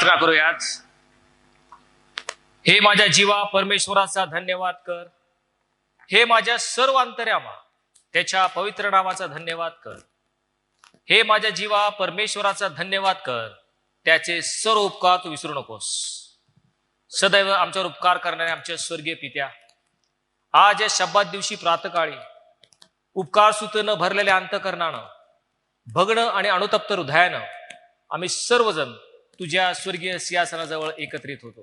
प्रार्थना करूयात. हे माझ्या जीवा परमेश्वराचा धन्यवाद कर. हे माझ्या सर्व अंतर्यामा त्याच्या पवित्र नावाचा धन्यवाद कर. हे माझ्या जीवा परमेश्वराचा धन्यवाद कर. त्याचे सर्व उपकार तू विसरू नकोस. सदैव आमच्यावर उपकार करणारे आमच्या स्वर्गीय पित्या, आज या शब्दात दिवशी प्रातकाळी उपकार सुतेनं भरलेल्या अंतकरणानं, भग्न आणि अनुतप्त हृदयानं आम्ही सर्वजण तुझ्या स्वर्गीय सिंहासनाजवळ एकत्रित होतो.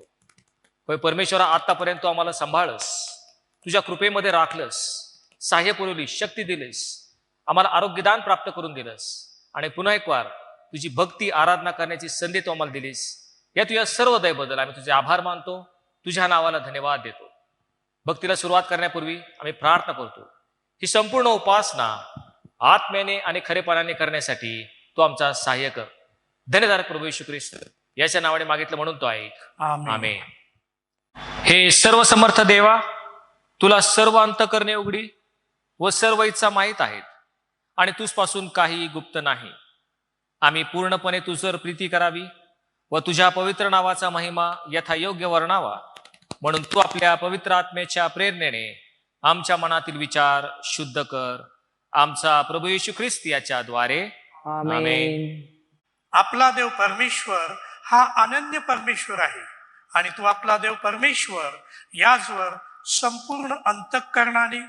होय परमेश्वरा, आतापर्यंत तू आम्हाला सांभाळस, तुझ्या कृपेमध्ये राखलंस, सहाय्य पुरवली, शक्ती दिलीस, आम्हाला आरोग्यदान प्राप्त करून दिलंस आणि पुन्हा एक वार तुझी भक्ती आराधना करण्याची संधी तू आम्हाला दिलीस. या तुझ्या सर्व दयेबद्दल आम्ही तुझे आभार मानतो. तुझ्या नावाला धन्यवाद देतो. भक्तीला सुरुवात करण्यापूर्वी आम्ही प्रार्थना करतो, ही संपूर्ण उपासना आत्म्याने आणि खरेपणाने करण्यासाठी तू आमचा सहाय्य कर. धन्यधारक प्रभू येशू ख्रिस्त याच्या नावाने मागितलं म्हणून तो ऐक. आमेन. हे सर्व समर्थ देवा, तुला सर्व अंतकरणे उघडी व सर्व इच्छा माहीत आहेत आणि तुझपासून काही गुप्त नाही. आम्ही पूर्णपणे तुझवर प्रीती करावी व तुझ्या पवित्र नावाचा महिमा यथायोग्य वर्णावा म्हणून तू आपल्या पवित्र आत्म्याच्या प्रेरणेने आमच्या मनातील विचार शुद्ध कर. आमचा प्रभू येशू ख्रिस्त याच्या द्वारे. आमेन. आपला देव परमेश्वर हा अनन्य परमेश्वर आहे आणि तू आपला देव परमेश्वर याचवर संपूर्ण अंतःकरणाने,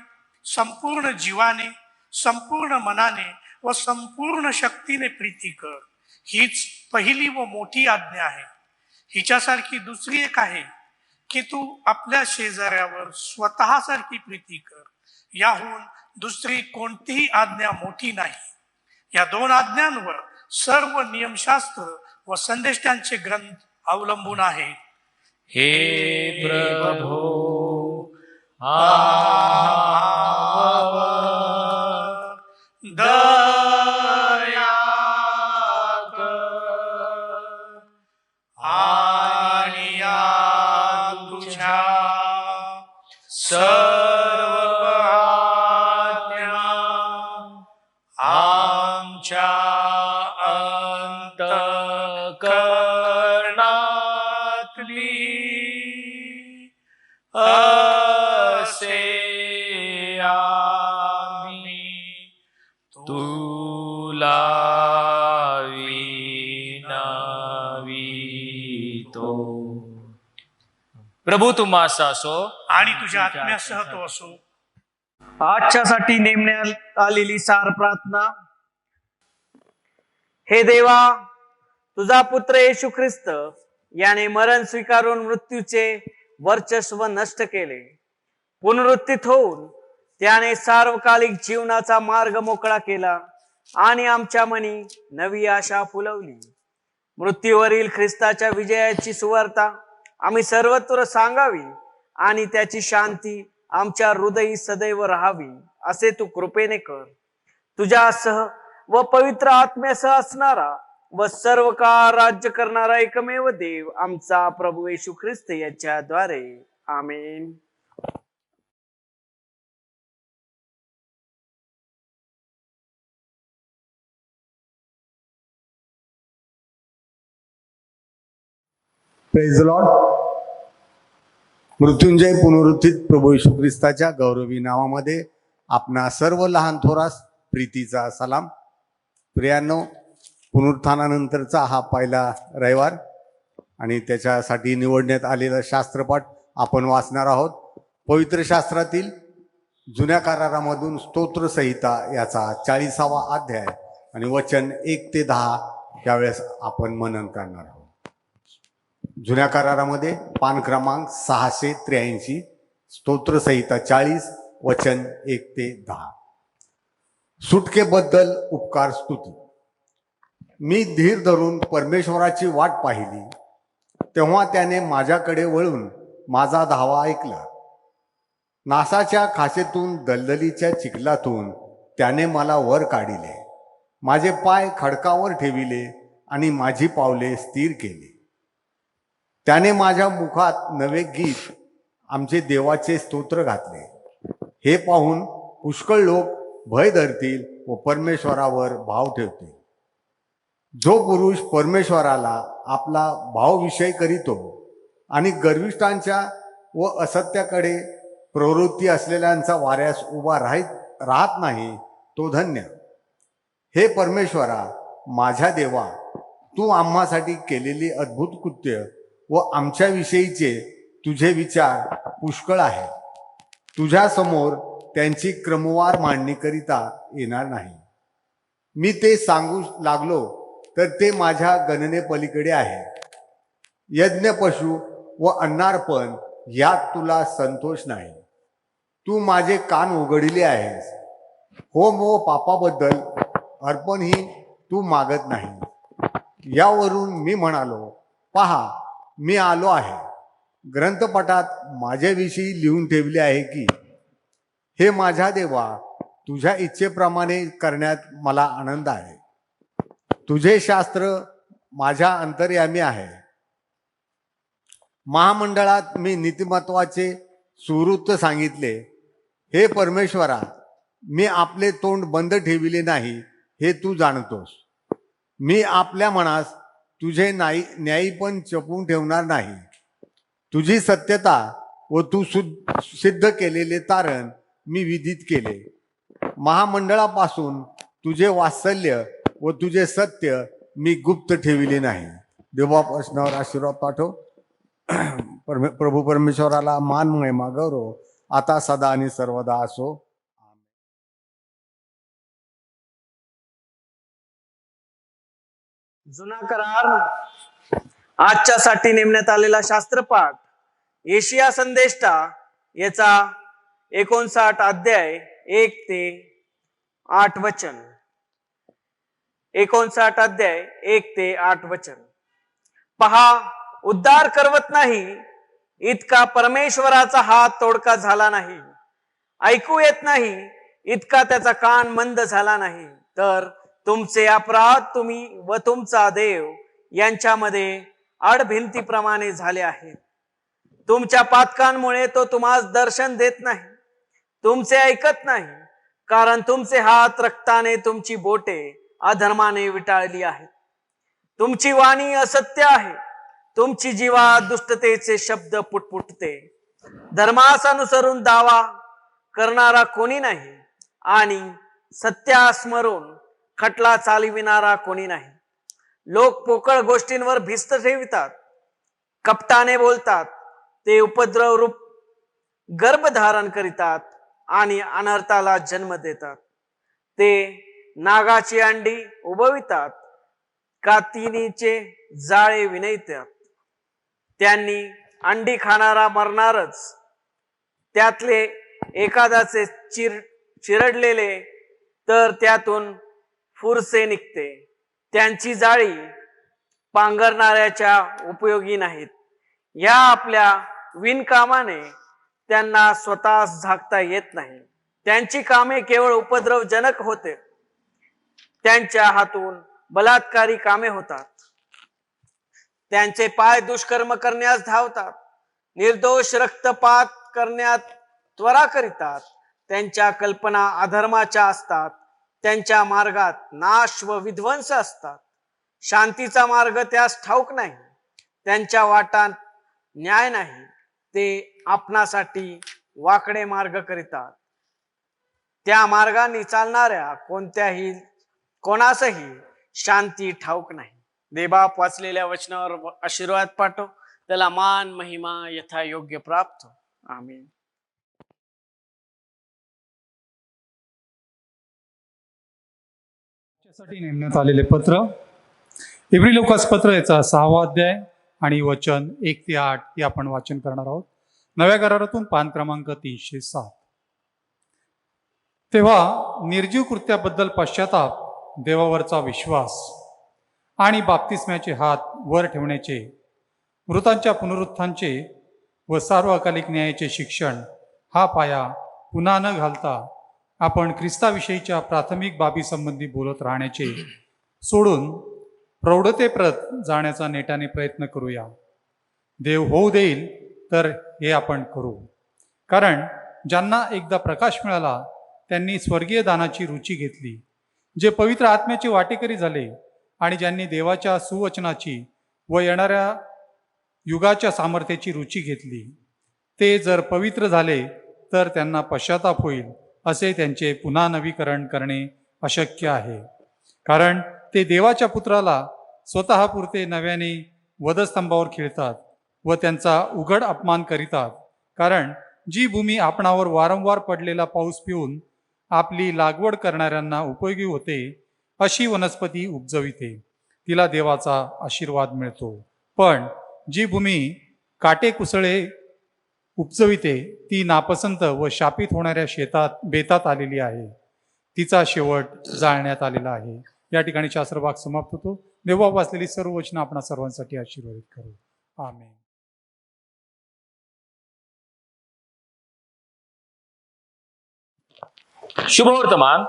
संपूर्ण जीवाने, संपूर्ण मनाने व संपूर्ण शक्तीने प्रीती कर. हीच पहिली व मोठी आज्ञा आहे. हिच्यासारखी दुसरी एक आहे की तू आपल्या शेजाऱ्यावर स्वतःसारखी प्रीती कर. याहून दुसरी कोणतीही आज्ञा मोठी नाही. या दोन आज्ञांवर सर्व नियमशास्त्र व संदेष्टांचे ग्रंथ अवलंबून आहेत. हे प्रभो दया कर आणि या तुझ्या सर्व आज्ञा आमच्या अंतःकरणातली असे आम्ही तुला विनवितो. प्रभू तुम्हास असो आणि तुझ्या आत्म्यासह तो असो. आजच्यासाठी नेमण्यात आलेली सार प्रार्थना. हे देवा, तुझा पुत्र येशू ख्रिस्त याने मरण स्वीकारून मृत्यूचे वर्चस्व नष्ट केले. पुनरुत्थित होऊन त्याने सार्वकालिक जीवनाचा मार्ग मोकळा केला आणि आमच्या मनी नवी आशा फुलवली. मृत्यूवरील ख्रिस्ताच्या विजयाची सुवार्ता आम्ही सर्वत्र सांगावी आणि त्याची शांती आमच्या हृदयी सदैव राहावी असे तू कृपेने कर. तुझ्यासह व पवित्र आत्म्यासह असणारा व सर्व काळ राज्य करणारा एकमेव देव आमचा प्रभू येशू ख्रिस्त याच्या द्वारे. आमेन. Praise the lord. मृत्युंजय पुनरुत्थित प्रभू येशू ख्रिस्ताच्या गौरवी नावामध्ये आपणा सर्व लहान थोरास प्रीतीचा सलाम. प्रियांनो, पुनरुत्थानानंतरचा हा पहिला रविवार आणि त्याच्यासाठी निवडण्यात आलेला शास्त्रपाठ आपण वाचणार आहोत. पवित्र शास्त्रातील जुन्या करारामधून स्तोत्रसंहिता याचा 40वा अध्याय आणि वचन 1 ते 10 यावेळेस आपण मनन करणार आहोत. जुन्या करारामध्ये पान क्रमांक 683, स्तोत्रसंहिता 40, वचन 1 ते 10. सुटकेबद्दल उपकार स्तुती. मी धीर धरून परमेश्वराची वाट पाहिली, तेव्हा त्याने माझ्याकडे वळून माझा धावा ऐकला. नासाच्या खाचेतून दलदलीच्या चिखलातून त्याने मला वर काढिले. माझे पाय खडकावर ठेविले आणि माझी पावले स्थिर केली. त्याने माझ्या मुखात नवे गीत, आमचे देवाचे स्तोत्र घातले. हे पाहून पुष्कळ लोक भय धरतील व परमेश्वरावर भाव ठेवतील. जो पुरुष परमेश्वराला आपला भावविषय करीतो आणि गर्विष्ठांच्या व असत्याकडे प्रवृत्ती असलेल्यांचा वाऱ्यास उभा राहत नाही तो धन्य. हे परमेश्वरा, माझ्या देवा, तू आम्हासाठी केलेली अद्भुत कृत्य व आमच्याविषयीचे तुझे विचार पुष्कळ आहे. तुझ्या समोर त्यांची क्रमवार मांडणी करिता येणार नाही. मी ते सांगू लागलो तर ते माझ्या गणने पलीकडे आहे. यज्ञ, पशु व अन्नार्पण यात तुला संतोष नाही. तू माझे कान उघडिले आहेस. होम व पापाबद्दल अर्पणही तू मागत नाही. यावरून मी म्हणालो, पहा, मी आलो आहे. ग्रंथपटात माझ्याविषयी लिहून ठेवले आहे की, हे माझ्या देवा, तुझ्या इच्छेप्रमाणे करण्यात मला आनंद आहे. तुझे शास्त्र माझ्या अंतर्यामी आहे. महामंडळात मी नीतिमत्वाचे सुवृत्त सांगितले. हे परमेश्वरा, मी आपले तोंड बंद ठेविले नाही हे तू जाणतोस. मी आपल्या मनास तुझे न्यायीपण चपवून ठेवणार नाही. तुझी सत्यता व तू सिद्ध केलेले तारण मी विदित केले. महामंडळापासून तुझे वात्सल्य व तुझे सत्य मी गुप्त ठेविले नाही. देवापासनावर आशीर्वाद पाठव. प्रभू परमेश्वराला मान, महिमा, गौरव आता सदा आणि सर्वदा असो. जुना करार आजच्यासाठी नेमण्यात आलेला शास्त्रपाठ येशिया संदेष्टा याचा 59 अध्याय 1 ते 8 वचन. 59 अध्याय 1 ते 8 वचन. पहा, उद्धार करवत नाही इतका परमेश्वराचा हात तोडका झाला नाही. ऐकू येत नाही इतका त्याचा कान मंद झाला नाही. तर तुमचे अपराध तुम्ही व तुमचा देव यांच्यामध्ये आडभिंतीप्रमाणे झाले आहेत. तुमच्या पातकांमुळे तो तुम्हास दर्शन देत नाही. तुमचे ऐकत नाही, कारण तुमचे हात रक्ताने, तुमची बोटे अधर्माने विटाळली आहेत. तुमची वाणी असत्य आहे. तुमची जीवा दुष्टतेचे शब्द पुटपुटते. धर्मास अनुसरून दावा करणारा कोणी नाही आणि सत्यास्मरून खटला चालविणारा कोणी नाही. लोक पोकळ गोष्टींवर भिस्त ठेवितात, कपटाने बोलतात. ते उपद्रव रूप गर्भ धारण करितात आणि अनर्थाला जन्म देतात. ते नागाची अंडी उभवितात, कातिनीचे जाळे विणतात. त्यांनी अंडी खाणारा मरणारच. त्यातले एखाद्याचे चिरडलेले तर त्यातून फुरसे निघते. त्यांची जाळी पांघरणाऱ्याच्या उपयोगी नाहीत. या आपल्या विणकामाने त्यांना स्वतःस झाकता येत नाही. त्यांची कामे केवळ उपद्रवजनक होते. त्यांच्या हातून बलात्कारी कामे होतात. त्यांचे पाय दुष्कर्म करण्यास धावतात. निर्दोष रक्तपात करण्यात त्वरा करीतात. त्यांच्या कल्पना अधर्माच्या असतात. त्यांच्या मार्गात नाश व विध्वंस असतात. शांतीचा मार्ग त्यास ठाऊक नाही. त्यांच्या वाटात न्याय नाही. ते आपणासाठी वाकडे मार्ग करीतात. त्या मार्गाने चालणाऱ्या कोणासही शांती ठाऊक नाही. देवबाप वाचलेल्या वचनावर आशीर्वाद पाठव. त्याला मान, महिमा यथा योग्य प्राप्त. आमीन. साठी नेमण्यात आलेले पत्र इब्री लोकास पत्र याचा 6वा अध्याय आणि वचन 1 ते 8 हे आपण वाचन करणार आहोत. नव्या करारातून पान क्रमांक 307. तेव्हा निर्जीव कृत्याबद्दल पश्चाताप, देवावरचा विश्वास आणि बाप्तिस्म्याचे हात वर ठेवण्याचे, मृतांच्या पुनरुत्थानाचे व सार्वकालिक न्यायाचे शिक्षण हा पाया पुन्हा न घालता आपण ख्रिस्ताविषयीच्या प्राथमिक बाबी संबंधी बोलत राहण्याचे सोडून प्रौढतेप्रत जाण्याचा नेटाने प्रयत्न करूया. देव होऊ देईल तर हे आपण करू. कारण ज्यांना एकदा प्रकाश मिळाला त्यांनी स्वर्गीय दानाची रुची घेतली, जे पवित्र आत्म्याचे वाटेकरी झाले आणि ज्यांनी देवाच्या सुवचनाची व येणाऱ्या युगाच्या सामर्थ्याची रुची घेतली, ते जर पवित्र झाले तर त्यांना पश्चाताप होईल, असे त्यांचे पुन्हा नवीकरण करणे अशक्य आहे. कारण ते देवाच्या पुत्राला स्वतःपुरते नव्याने वधस्तंभावर खिळतात व त्यांचा उघड अपमान करीतात. कारण जी भूमी आपणावर वारंवार पडलेला पाऊस पिऊन आपली लागवड करणाऱ्यांना उपयोगी होते, अशी वनस्पती उपजविते, तिला देवाचा आशीर्वाद मिळतो. पण जी भूमी काटे कुसळे उपजविते, ती नापसंत व शापित होणाऱ्या बेतात आलेली आहे, तिचा शेवट जाळण्यात आलेला आहे. या ठिकाणी शास्त्रभाग समाप्त होतो. देवा वाचलेली सर्व वचनं आपणा सर्वांसाठी आशीर्वादित करू. आमेन. शुभवर्तमान.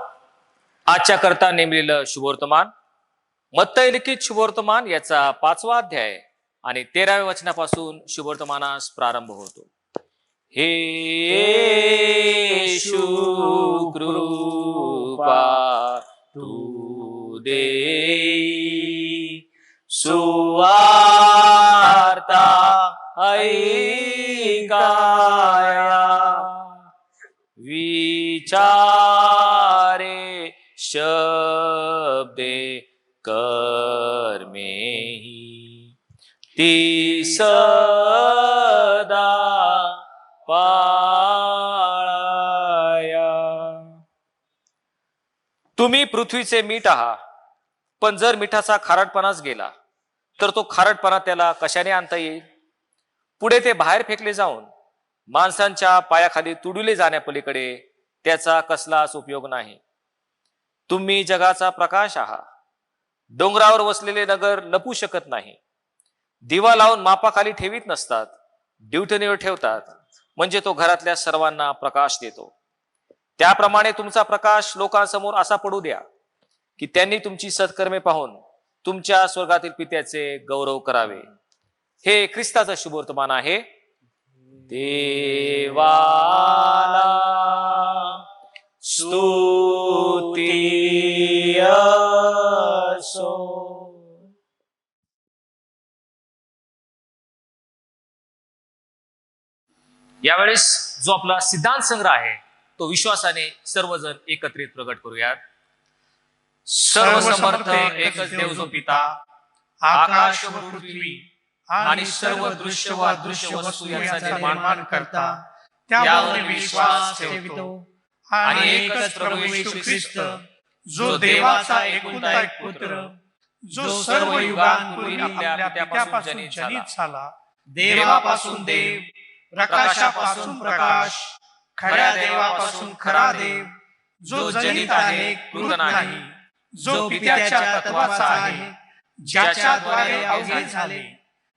आजच्या करता नेमलेलं शुभवर्तमान मत्तई लिखित शुभवर्तमान याचा 5वा अध्याय आणि 13व्या वचनापासून शुभवर्तमानास प्रारंभ होतो. हे येशू कृपा तू देई, सुवार्ता ऐकाया, विचारे शब्दे कर्मेही, ती सदा पाळाया. तुम्ही पृथ्वीचे मीठ आहात, पण जर मिठाचा खारटपणाच गेला तर तो खारटपणा त्याला कशाने आणता येईल? पुढे ते बाहेर फेकले जाऊन माणसांच्या पायाखाली तुडविले जाण्यापलीकडे त्याचा कसलाच उपयोग नाही. तुम्ही जगाचा प्रकाश आहात. डोंगरावर वसलेले नगर लपू शकत नाही. दिवा लावून मापाखाली ठेवीत नसतात, ड्युटनीवर ठेवतात, म्हणजे तो घरातल्या सर्वांना प्रकाश देतो. त्याप्रमाणे तुमचा प्रकाश लोकांसमोर असा पडू द्या की त्यांनी तुमची सत्कर्मे पाहून तुमच्या स्वर्गातील पित्याचे गौरव करावे. हे ख्रिस्ताचं शुभवर्तमान आहे. देवाला स्तुती असो. यावेळेस जो आपला सिद्धांत संग्रह आहे तो विश्वासाने सर्वजण एकत्रित प्रकट करूयात. सर्वसमर्थ एकच देव जो पिता, आकाश व पृथ्वी आणि सर्व दृश्य व अदृश्य वस्तू यांचा निर्माण करता, त्यावर विश्वास ठेवतो आणि एकच प्रभू येशू ख्रिस्त, जो देवाचा एकुलता एक पुत्र, जो सर्व युगांपूर्वी आपल्या पित्यापासून जनित झाला, देवापासून देव, प्रकाशापासून प्रकाश, खऱ्या देवापासून खरा देव, जो जनित आहे, कृत नाही, जो पित्याच्या तत्वाचा आहे, ज्याच्याद्वारे अवघे झाले,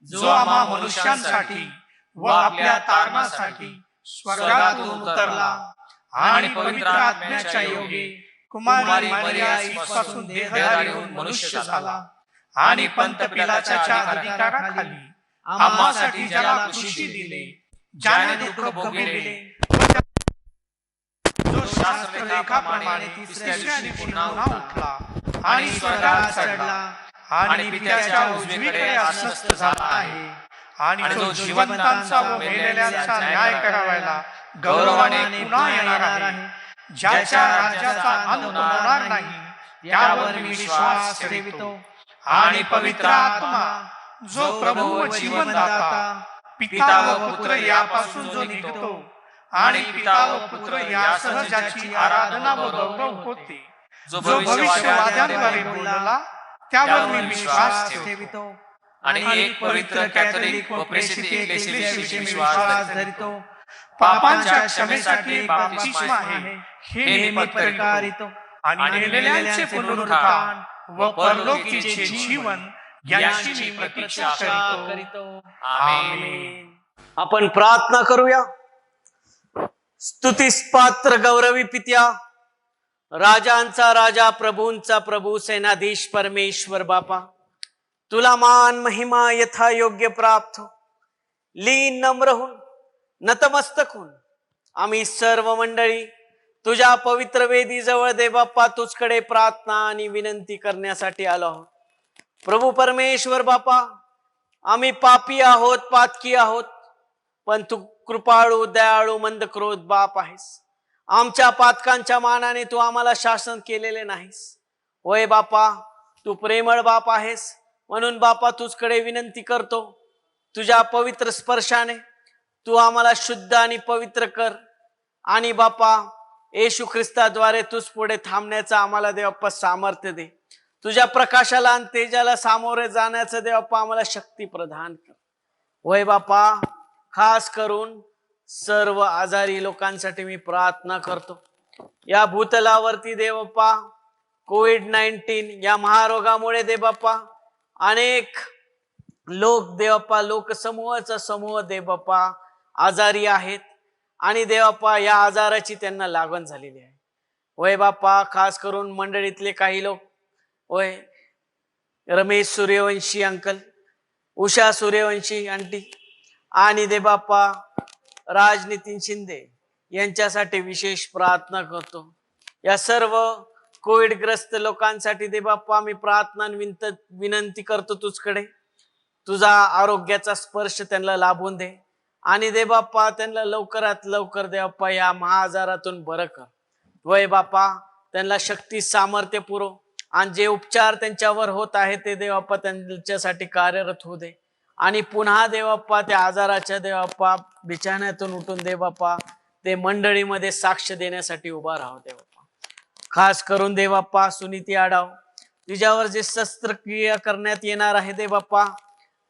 जो आम्हा मनुष्यांसाठी व आपल्या तारणासाठी स्वर्गातून उतरला आणि पवित्र आत्म्याच्या योगे कुमारी मरियापासून देहधारी होऊन मनुष्य झाला आणि पंत पिलाताच्या अधिकाराखाली आम्हासाठी ज्याला कृशी दिले, ज्याने दुःख भोगले, जो शास्त्रलेखाप्रमाणे तिसऱ्या दिवशी पुन्हा उठला आणि स्वर्गात चढला आणि पित्याच्या उजवीकडे आसीनस्थ झाला आहे, आणि जो जिवंतांचा व मेलेल्यांचा न्याय करायला गौरवाने पुन्हा येणार आहे, ज्याच्या राज्याचा अंत होणार नाही, त्यावर मी विश्वास ठेवितो. आणि पवित्र आत्मा, जो प्रभू व जीवनदाता, पिता व पुत्र यापासून जो निघतो आणि पिता व पुत्र यासह ज्याची आराधना व गौरव होते, जो भविष्यवाद्यांद्वारे बोलला, त्यावर मी विश्वास ठेवितो. आणि एक पवित्र कॅथोलिक व प्रेषित एकलेशियाविषयी विश्वास धरितो. पापांच्या क्षमेसाठी बप्तिस्मा आहे, हे मी पत्करितो. आणि मेलेल्यांचे पुनरुत्थान व परलोकीचे जीवन याची मी प्रतीक्षा करितो. आमेन. आपण प्रार्थना करूया. स्तुतीस पात्र गौरवी पित्या, राजांचा राजा, प्रभूंचा प्रभू, सेनाधीश परमेश्वर बापा, तुला मान महिमा यथा योग्य प्राप्त हो. लीन नम्र होऊन, नतमस्तक होऊन आम्ही सर्व मंडळी तुझ्या पवित्र वेदी जवळ दे बाप्पा, तुझकडे प्रार्थना आणि विनंती करण्यासाठी आलो आहोत. प्रभू परमेश्वर बापा, आम्ही पापी आहोत, पातकी आहोत, पण तू कृपाळू, दयाळू, मंद क्रोध बाप आहेस. आमच्या पातकांच्या मानाने तू आम्हाला शासन केलेले नाहीस. होय बापा, तू प्रेमळ बाप आहेस. म्हणून बापा तुझकडे विनंती करतो, तुझ्या पवित्र स्पर्शाने तू आम्हाला शुद्ध आणि पवित्र कर. आणि बापा येशू ख्रिस्ताद्वारे तुझ पुढे थांबण्याचं आम्हाला देवप्पा सामर्थ्य दे. तुझ्या प्रकाशाला आणि तेजाला सामोरे जाण्याचं देवप्पा आम्हाला शक्ती प्रदान कर. होय बापा, खास करून सर्व आजारी लोकांसाठी मी प्रार्थना करतो. या भूतलावरती देवप्पा कोविड-19 या महारोगामुळे देवप्पा अनेक लोक देवप्पा, लोकसमूहाचा समूह देवप्पा आजारी आहेत. आणि देवप्पा या आजाराची त्यांना लागण झालेली आहे. होय बापा, खास करून मंडळीतले काही लोक, होय रमेश सूर्यवंशी अंकल, उषा सूर्यवंशी आंटी आणि दे बाप्पा राज नितीन शिंदे यांच्यासाठी विशेष प्रार्थना करतो. या सर्व कोविडग्रस्त लोकांसाठी दे बाप्पा मी प्रार्थना विनंती करतो तुझकडे. तुझा आरोग्याचा स्पर्श त्यांना लाभून दे आणि दे बाप्पा त्यांना लवकरात लवकर दे बाप्पा या महाआजारातून बरं कर. वय बाप्पा त्यांना शक्ती, सामर्थ्य पुरव आणि जे उपचार त्यांच्यावर होत आहे ते देवाप्पा त्यांच्यासाठी कार्यरत होऊ दे. आणि पुन्हा देवाप्पा त्या आजाराच्या देवाप्पा बिछाण्यातून उठून देवाप्पा ते मंडळीमध्ये साक्ष देण्यासाठी उभा राहू देवाप्पा. खास करून देवाप्पा सुनीती आढाव, तुझ्यावर जे शस्त्रक्रिया करण्यात येणार आहे देवाप्पा,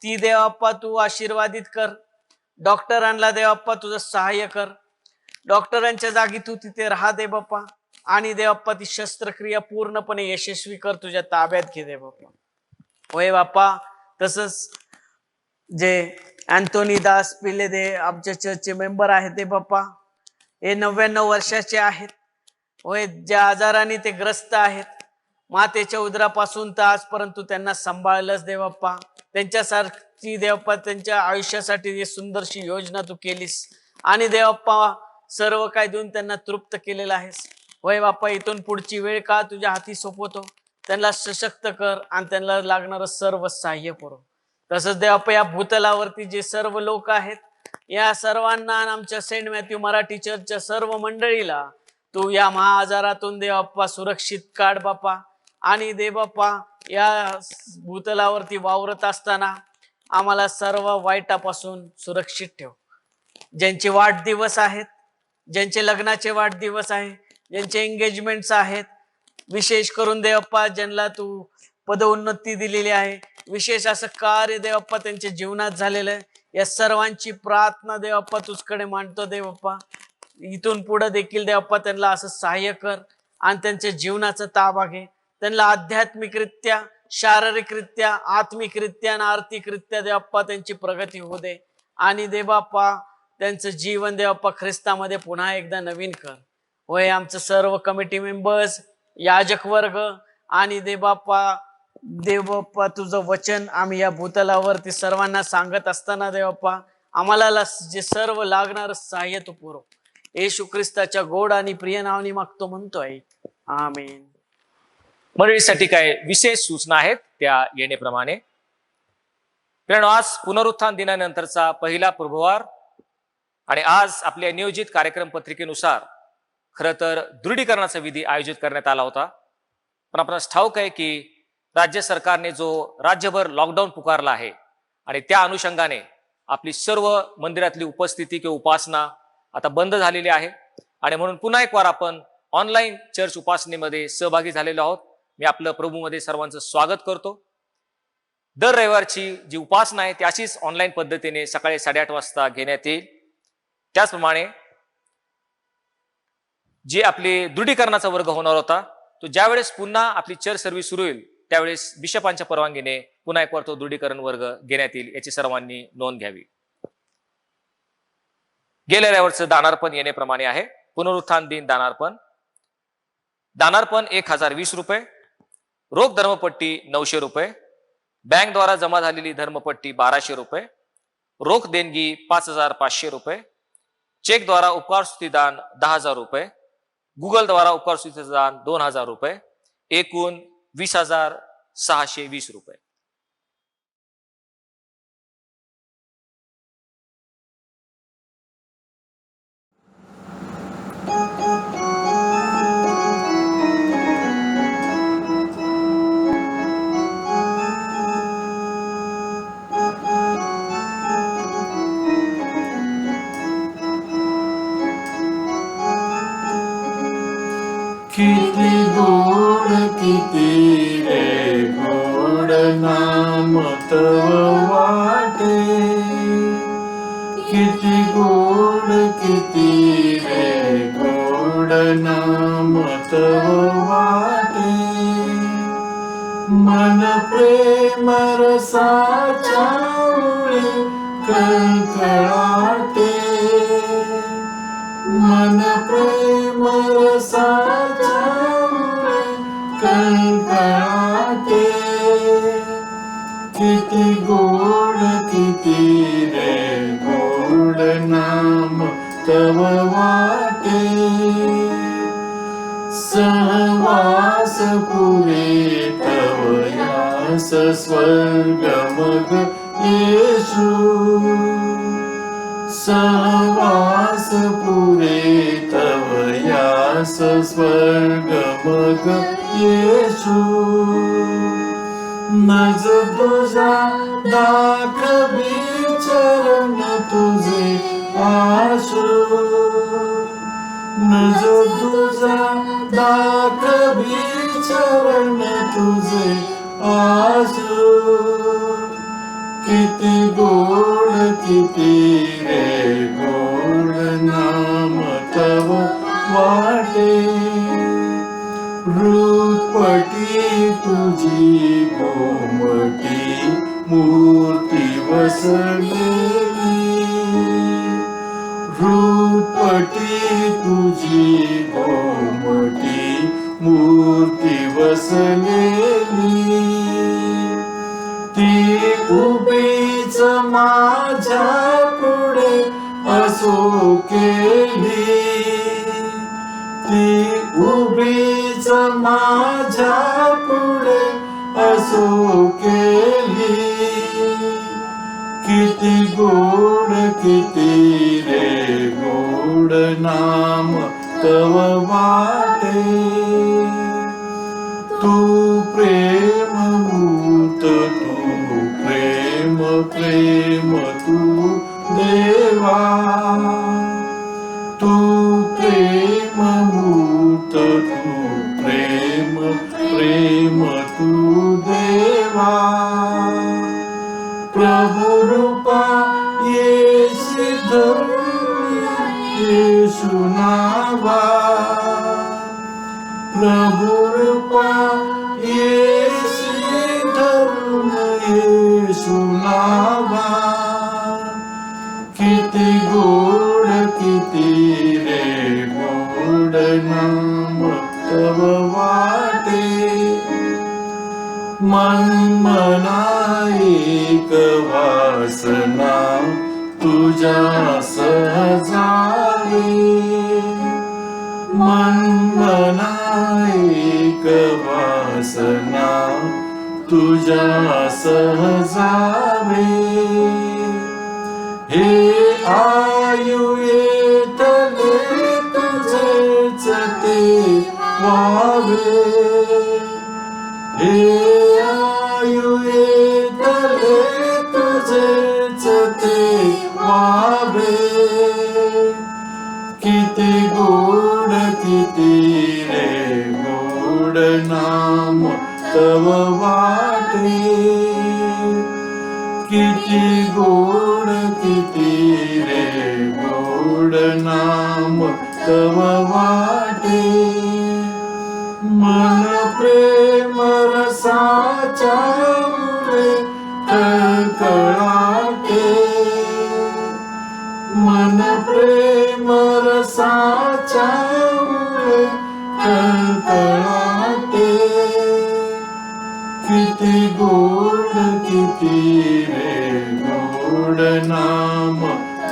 ती देवाप्पा तू आशीर्वादित कर. डॉक्टरांना देवाप्पा तुझं सहाय्य कर. डॉक्टरांच्या जागी तू तिथे राहा दे बाप्पा. आणि देवाप्पा ती शस्त्रक्रिया पूर्णपणे यशस्वी कर, तुझ्या ताब्यात घे दे बाप्पा. होय बाप्पा, तसंच जे अँथोनी दास पिले दे आमच्या चर्चचे मेंबर आहेत ते बाप्पा, हे 99 वर्षाचे आहेत. होय, ज्या आजाराने ते ग्रस्त आहेत, मातेच्या उदरापासून तर आजपर्यंत त्यांना सांभाळलंच देवाप्पा. त्यांच्यासारखी देवप्पा त्यांच्या आयुष्यासाठी ही सुंदरशी योजना तू केलीस आणि देवप्पा सर्व काय देऊन त्यांना तृप्त केलेलं आहेस. होय बाप्पा, इथून पुढची वेळ का तुझ्या हाती सोपवतो. त्यांना सशक्त कर आणि त्यांना लागणारं सर्व सहाय्य पुरव. तसंच देवप्पा या भूतलावरती जे सर्व लोक आहेत, या सर्वांना आमच्या सेंट मॅथ्यू मराठी चर्चच्या सर्व मंडळीला तू या महाआजारातून देवप्पा सुरक्षित काढ बाप्पा. आणि दे बाप्पा या भूतलावरती वावरत असताना आम्हाला सर्व वाईटापासून सुरक्षित ठेव. ज्यांचे वाढदिवस आहेत, ज्यांचे लग्नाचे वाढदिवस आहे, ज्यांचे एंगेजमेंट्स आहेत, विशेष करून देवप्पा ज्यांना तू पदोन्नती दिलेली आहे, विशेष असं कार्य देवप्पा त्यांच्या जीवनात झालेलं आहे, या सर्वांची प्रार्थना देवप्पा तुझकडे मांडतो देवप्पा. इथून पुढे देखील देवप्पा त्यांना असं सहाय्य कर आणि त्यांच्या जीवनाचा ताबा घे. त्यांना आध्यात्मिकरित्या, शारीरिकरित्या, आत्मिकरित्या आणि आर्थिकरित्या देवप्पा त्यांची प्रगती होऊ दे. आणि देवप्पा त्यांचं जीवन देवप्पा ख्रिस्तामध्ये पुन्हा एकदा नवीन कर. होय, आमचं सर्व कमिटी मेंबर्स, याजक वर्ग आणि देवबाप्पा तुझं वचन आम्ही या भूतलावरती सर्वांना सांगत असताना देवप्पा आम्हाला जे सर्व लागणार सहाय्य तू पुरव. येशू ख्रिस्ताच्या गोड आणि प्रिय नावाने मागतो म्हणतोय, आमेन. मंडळीसाठी काय विशेष सूचना आहेत त्या येण्याप्रमाणे. मित्रांनो, आज पुनरुत्थान दिनानंतरचा पहिला प्रभुवार आणि आज आपल्या नियोजित कार्यक्रम पत्रिकेनुसार खरं तर दृढीकरणाचा विधी आयोजित करण्यात आला होता. पण आपणास ठाऊक आहे की राज्य सरकारने जो राज्यभर लॉकडाऊन पुकारला आहे आणि त्या अनुषंगाने आपली सर्व मंदिरातली उपस्थिती किंवा उपासना आता बंद झालेली आहे. आणि म्हणून पुन्हा एक वार आपण ऑनलाईन चर्च उपासनेमध्ये सहभागी झालेलो आहोत. मी आपलं प्रभूमध्ये सर्वांचं स्वागत करतो. दर रविवारची जी उपासना आहे ती अशीच ऑनलाईन पद्धतीने सकाळी 8:30 वाजता घेण्यात येईल. त्याचप्रमाणे जे आपले दृढीकरणाचा वर्ग होणार होता तो ज्यावेळेस पुन्हा आपली चर्च सर्व्हिस सुरू होईल त्यावेळेस बिशपांच्या परवानगीने पुन्हा एक वार तो दृढीकरण वर्ग घेण्यात येईल, याची सर्वांनी नोंद घ्यावी. गेल्या रविवारचं दानार्पण येण्याप्रमाणे आहे. पुनरुत्थान दिन दानार्पण 1020 रुपये, रोख धर्मपट्टी 900 रुपये, बँकद्वारा जमा झालेली धर्मपट्टी 1200 रुपये, रोख देणगी 5500 रुपये, चेकद्वारा उपकार स्तुतिदान 10,000 रुपये, गुगलद्वारा उपकार स्तुतिदान 2000 रुपये, एकूण 20,620 रुपये. किती गोड किती रे गोड नाम तव वाटे, किती गोड किती रे गोड नाम तव वाटे, मन प्रेम रसाच्या मुळे कळकळाटे, मन प्रेम रसाच्या मुळे कळकळाटे, किती गोड किती रे गोड नाम तव वाटे, सहवास पुरे तव यास स्वर्ग मग येशू, सहवास पुरे तव यास स्वर्ग मग येशू, नज तुझा दाखवी चरण तुझे आशू, नज तुझा दाखवी चरण तुझे आशू, किती गोड किती रे गोड नाम तव वाटे, रूपटी तुझी गोमटी मूर्ती वसलेली, रूपटी तुझी गोमटी मूर्ती वसलेली, ती उभीच माझ्या पुढे असो केली, ती उभीच माझ्या पुढे असो केली, किती गोड किती रे गोड नाम तव वाटे, तू प्रेम मूर्त तू प्रेम प्रेम तू देवा, तू प्रेम मूर्त तू प्रेम प्रेम तू देवा, प्रभु रूपा ये सिद्ध येशू नावा, प्रभु रूपा ये सिद्ध येशू नावा, किती गोड किती रे गोड नाम तव वाटे, मन मना एक वासना तुझ्या सहजावे, मन मना एक वासना तुझ्या सहजावे, हे आयु येतले तुझेच ते व्हावे, हे आयु येतले तुझेच ते व्हावे, किती गोड किती रे गोड नाम तव वाटे, किती गोड किती रे गोड नाम तव वाटे, मन प्रेम रसाच्या मुळे कळकळाटे, मन प्रेम रसाच्या मुळे कळकळाटे, किती गोड किती रे गोड नाम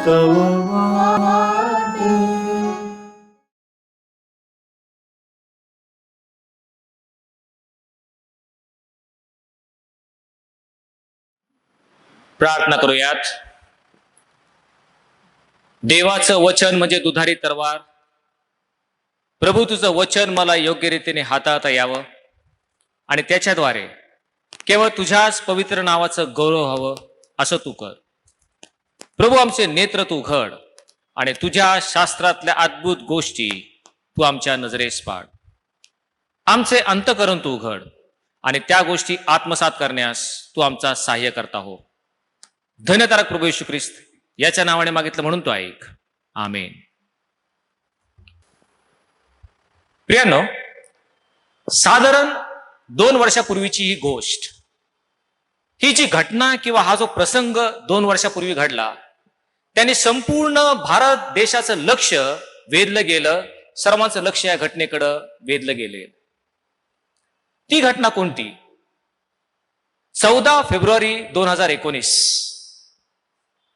तव वाटे. प्रार्थना करूयात. देवाचं वचन म्हणजे दुधारी तलवार. प्रभू, तुझं वचन मला योग्य रीतीने हाताळता यावं आणि त्याच्याद्वारे केवळ तुझ्याच पवित्र नावाचं गौरव हवं असं तू कर. प्रभू, आमचे नेत्र तू उघड आणि तुझ्या शास्त्रातल्या अद्भुत गोष्टी तू आमच्या नजरेस पाड. आमचे अंतःकरण तू उघड आणि त्या गोष्टी आत्मसात करण्यास तू आमचा सहाय्य करता हो. धन्यतारक प्रभू येशू ख्रिस्त याच्या नावाने मागितलं म्हणून तो ऐक. आमेन. प्रियांनो, साधारण 2 वर्षापूर्वीची ही गोष्ट, ही जी घटना किंवा हा जो प्रसंग 2 वर्षापूर्वी घडला, त्याने संपूर्ण भारत देशाचं लक्ष वेधलं गेलं. सर्वांचं लक्ष या घटनेकडं वेधलं गेले. ती घटना कोणती? 14 फेब्रुवारी 2019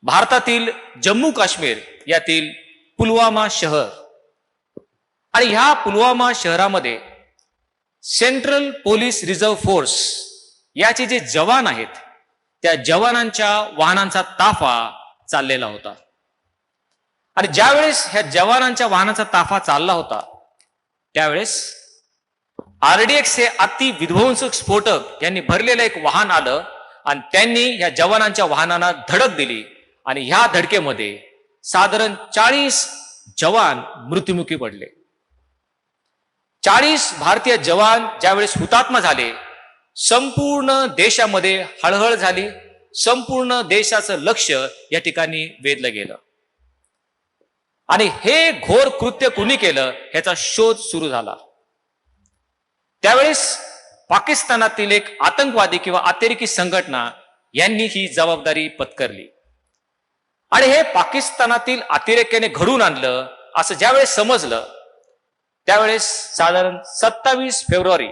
भारतातील जम्मू काश्मीर यातील पुलवामा शहर. आणि ह्या पुलवामा शहरामध्ये सेंट्रल पोलीस रिझर्व्ह फोर्स याचे जे जवान आहेत, त्या जवानांच्या वाहनांचा ताफा चाललेला होता. आणि ज्यावेळेस ह्या जवानांच्या वाहनाचा ताफा चालला होता, त्यावेळेस RDX हे अति विध्वंसक स्फोटक यांनी भरलेलं एक वाहन आलं आणि त्यांनी या जवानांच्या वाहनांना धडक दिली. आणि ह्या धडकेमध्ये साधारण 40 जवान मृत्युमुखी पडले. 40 भारतीय जवान ज्यावेळेस हुतात्मा झाले, संपूर्ण देशामध्ये हळहळ झाली. संपूर्ण देशाचं लक्ष या ठिकाणी वेधलं गेलं. आणि हे घोर कृत्य कुणी केलं ह्याचा शोध सुरू झाला. त्यावेळेस पाकिस्तानातील एक आतंकवादी किंवा अतिरेकी संघटना यांनी ही जबाबदारी पत्करली. आणि हे पाकिस्तानातील अतिरेक्याने घडून आणलं असं ज्यावेळेस समजलं, त्यावेळेस साधारण 27 फेब्रुवारी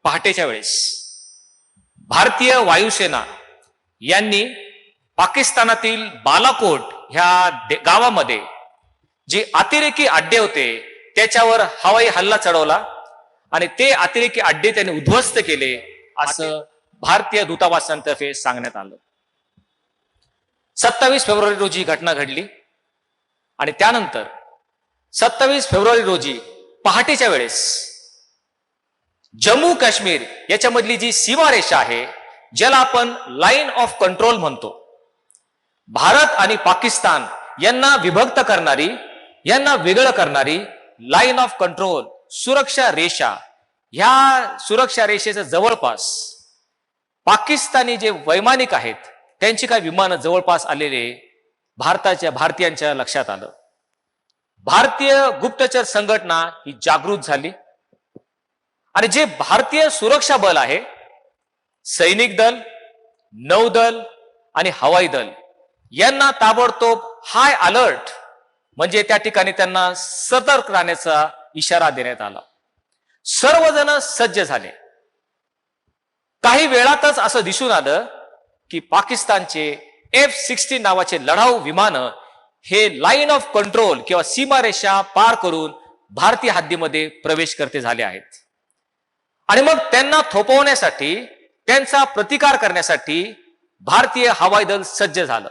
पहाटेच्या वेळेस भारतीय वायुसेना यांनी पाकिस्तानातील बालाकोट ह्या गावामध्ये जे अतिरेकी अड्डे होते त्याच्यावर हवाई हल्ला चढवला आणि ते अतिरेकी अड्डे त्यांनी उद्ध्वस्त केले असं भारतीय दूतावासांतर्फे सांगण्यात आलं. 27 फेब्रुवारी रोजी ही घटना घडली. आणि त्यानंतर 27 फेब्रुवारी रोजी पहाटेच्या वेळेस जम्मू काश्मीर याच्यामधली जी सीमारेषा आहे, ज्याला आपण लाईन ऑफ कंट्रोल म्हणतो, भारत आणि पाकिस्तान यांना विभक्त करणारी, यांना वेगळं करणारी लाईन ऑफ कंट्रोल, सुरक्षा रेषा, ह्या सुरक्षा रेषेच्या जवळपास पाकिस्तानी जे वैमानिक आहेत त्यांची काही विमानं जवळपास आलेले भारतीयांच्या लक्षात आलं. भारतीय गुप्तचर संघटना ही जागृत झाली आणि जे भारतीय सुरक्षा बल आहे, सैनिक दल, नौदल आणि हवाई दल यांना ताबडतोब हाय अलर्ट म्हणजे त्या ठिकाणी त्यांना सतर्क राहण्याचा इशारा देण्यात आला. सर्वजण सज्ज झाले. काही वेळातच असं दिसून आलं की पाकिस्तानचे F-16 नावाचे लढाऊ विमानं हे लाईन ऑफ कंट्रोल किंवा सीमारेषा पार करून भारतीय हद्दीमध्ये प्रवेश करते झाले आहेत. आणि मग त्यांना थोपवण्यासाठी, त्यांचा प्रतिकार करण्यासाठी भारतीय हवाई दल सज्ज झालं.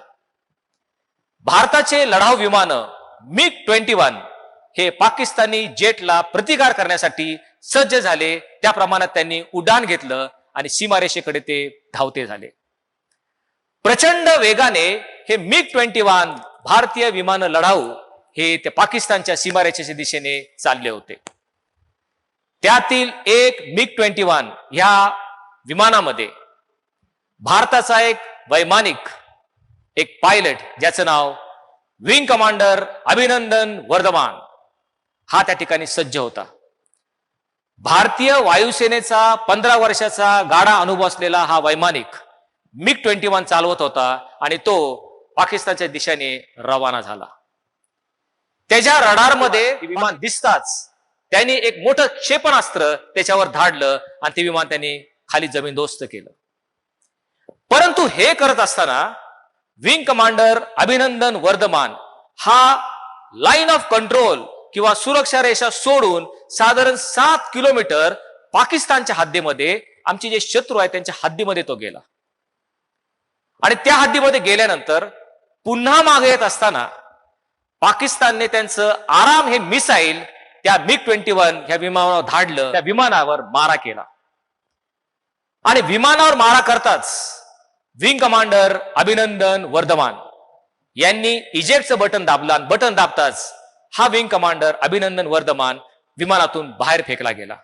भारताचे लढाऊ विमानं MiG-21 हे पाकिस्तानी जेटला प्रतिकार करण्यासाठी सज्ज झाले. त्या प्रमाणात त्यांनी उड्डाण घेतलं आणि सीमारेषेकडे ते धावते झाले. प्रचंड वेगाने हे MiG-21 भारतीय विमानं लढाऊ हे त्या पाकिस्तानच्या सीमारेषेच्या दिशेने चालले होते. त्यातील एक MiG-21 ह्या विमानामध्ये भारताचा एक वैमानिक, एक पायलट ज्याचं नाव विंग कमांडर अभिनंदन वर्धमान हा त्या ठिकाणी सज्ज होता. भारतीय वायुसेनेचा 15 वर्षाचा गाढा अनुभव असलेला हा वैमानिक MiG-21 चालवत होता आणि तो पाकिस्तानच्या दिशेने रवाना झाला. त्याच्या रडारमध्ये विमान दिसताच त्यांनी एक मोठं क्षेपणास्त्र त्याच्यावर धाडलं आणि ते विमान त्यांनी खाली जमीनदोस्त केलं. परंतु हे करत असताना विंग कमांडर अभिनंदन वर्धमान हा लाईन ऑफ कंट्रोल किंवा सुरक्षा रेषा सोडून साधारण 7 किलोमीटर पाकिस्तानच्या हद्दीमध्ये, आमचे जे शत्रू आहेत त्यांच्या हद्दीमध्ये तो गेला. आणि त्या हद्दीमध्ये गेल्यानंतर पुन्हा मागे येत असताना पाकिस्तानने त्यांचं आराम हे मिसाईल त्या MiG-21 ह्या विमानावर धाडलं. त्या विमानावर मारा केला आणि विमानावर मारा करताच विंग कमांडर अभिनंदन वर्धमान यांनी इजेक्टचं बटन दाबलं आणि बटन दाबताच हा विंग कमांडर अभिनंदन वर्धमान विमानातून बाहेर फेकला गेला.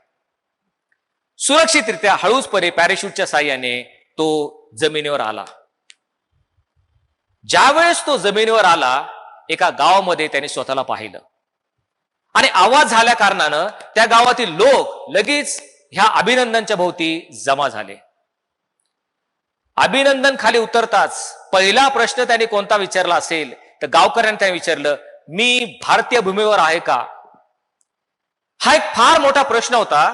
सुरक्षितरित्या हळूचपणे पॅराशूटच्या साह्याने तो जमिनीवर आला. ज्यावेळेस तो जमिनीवर आला, एका गावामध्ये त्याने स्वतःला पाहिलं आणि आवाज झाल्या कारणानं त्या गावातील लोक लगेच ह्या अभिनंदनच्या भोवती जमा झाले. अभिनंदन खाली उतरताच पहिला प्रश्न त्याने कोणता विचारला असेल तर गावकऱ्यांनी त्याने विचारलं, मी भारतीय भूमीवर आहे का? हा एक फार मोठा प्रश्न होता,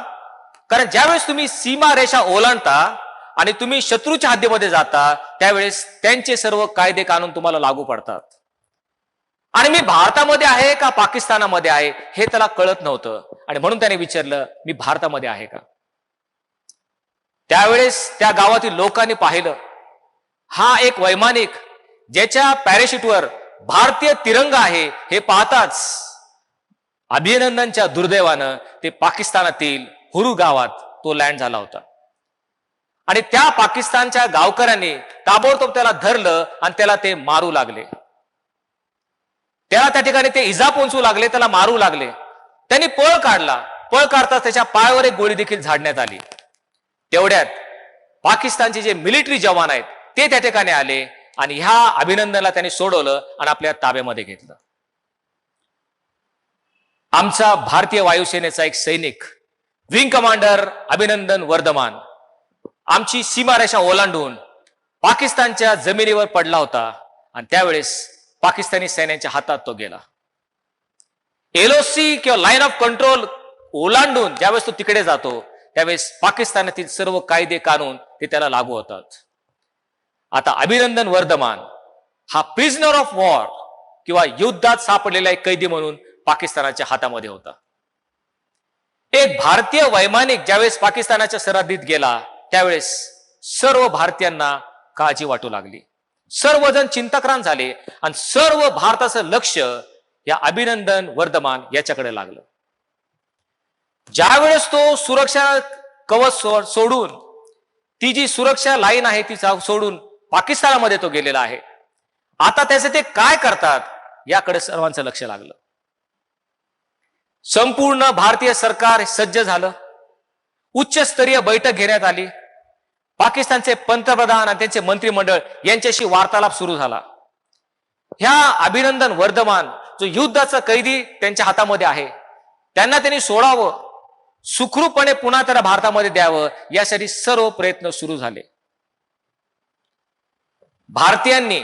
कारण ज्यावेळेस तुम्ही सीमा रेषा ओलांडता आणि तुम्ही शत्रूच्या हद्दीमध्ये जाता त्यावेळेस त्यांचे सर्व कायदे कानून तुम्हाला लागू पडतात. आणि मी भारतामध्ये आहे का पाकिस्तानामध्ये आहे हे त्याला कळत नव्हतं आणि म्हणून त्याने विचारलं, मी भारतामध्ये आहे का? त्यावेळेस त्या गावातील लोकांनी पाहिलं, हा एक वैमानिक ज्याच्या पॅराशूटवर भारतीय तिरंगा आहे हे पाहताच अभिनंदनच्या दुर्दैवानं ते पाकिस्तानातील हुरू गावात तो लँड झाला होता. आणि त्या पाकिस्तानच्या गावकऱ्यांनी ताबडतोब त्याला धरलं आणि त्याला ते मारू लागले. त्याला त्या ठिकाणी ते इजा पोहोचू लागले, त्याला मारू लागले. त्यांनी पळ काढला. पळ काढताच त्याच्या पायावर एक गोळी देखील झाडण्यात आली. तेवढ्यात पाकिस्तानचे जे मिलिटरी जवान आहेत ते त्या ठिकाणी आले आणि ह्या अभिनंदनला त्यांनी सोडवलं आणि आपल्या ताब्यामध्ये घेतलं. आमचा भारतीय वायुसेनेचा एक सैनिक विंग कमांडर अभिनंदन वर्धमान आमची सीमारेषा ओलांडून पाकिस्तानच्या जमिनीवर पडला होता आणि त्यावेळेस पाकिस्तानी सैन्याच्या हातात तो गेला. एलओसी किंवा लाईन ऑफ कंट्रोल ओलांडून ज्यावेळेस तो तिकडे जातो त्यावेळेस पाकिस्तानातील सर्व कायदे कानून ते त्याला लागू होतात. आता अभिनंदन वर्धमान हा प्रिझनर ऑफ वॉर किंवा युद्धात सापडलेला एक कैदी म्हणून पाकिस्तानाच्या हातामध्ये होता. एक भारतीय वैमानिक ज्यावेळेस पाकिस्तानाच्या सरहद्दीत गेला त्यावेळेस सर्व भारतीयांना काळजी वाटू लागली. सर्वजण चिंताक्रांत झाले आणि सर्व भारताचं लक्ष या अभिनंदन वर्धमान याच्याकडे लागलं. ज्यावेळेस तो सुरक्षा कवच सोडून ती जी सुरक्षा लाईन आहे ती सोडून पाकिस्तानामध्ये तो गेलेला आहे. आता त्याचे ते काय करतात याकडे सर्वांचं लक्ष लागलं. संपूर्ण भारतीय सरकार सज्ज झालं. उच्चस्तरीय बैठक घेण्यात आली. पाकिस्तानचे पंतप्रधान आणि त्यांचे मंत्रिमंडळ यांच्याशी वार्तालाप सुरू झाला. ह्या अभिनंदन वर्धमान जो युद्धाचा कैदी त्यांच्या हातामध्ये आहे त्यांना त्यांनी सोडावं, सुखरूपपणे पुन्हा त्याला भारतामध्ये द्यावं यासाठी सर्व प्रयत्न सुरू झाले. भारतीयांनी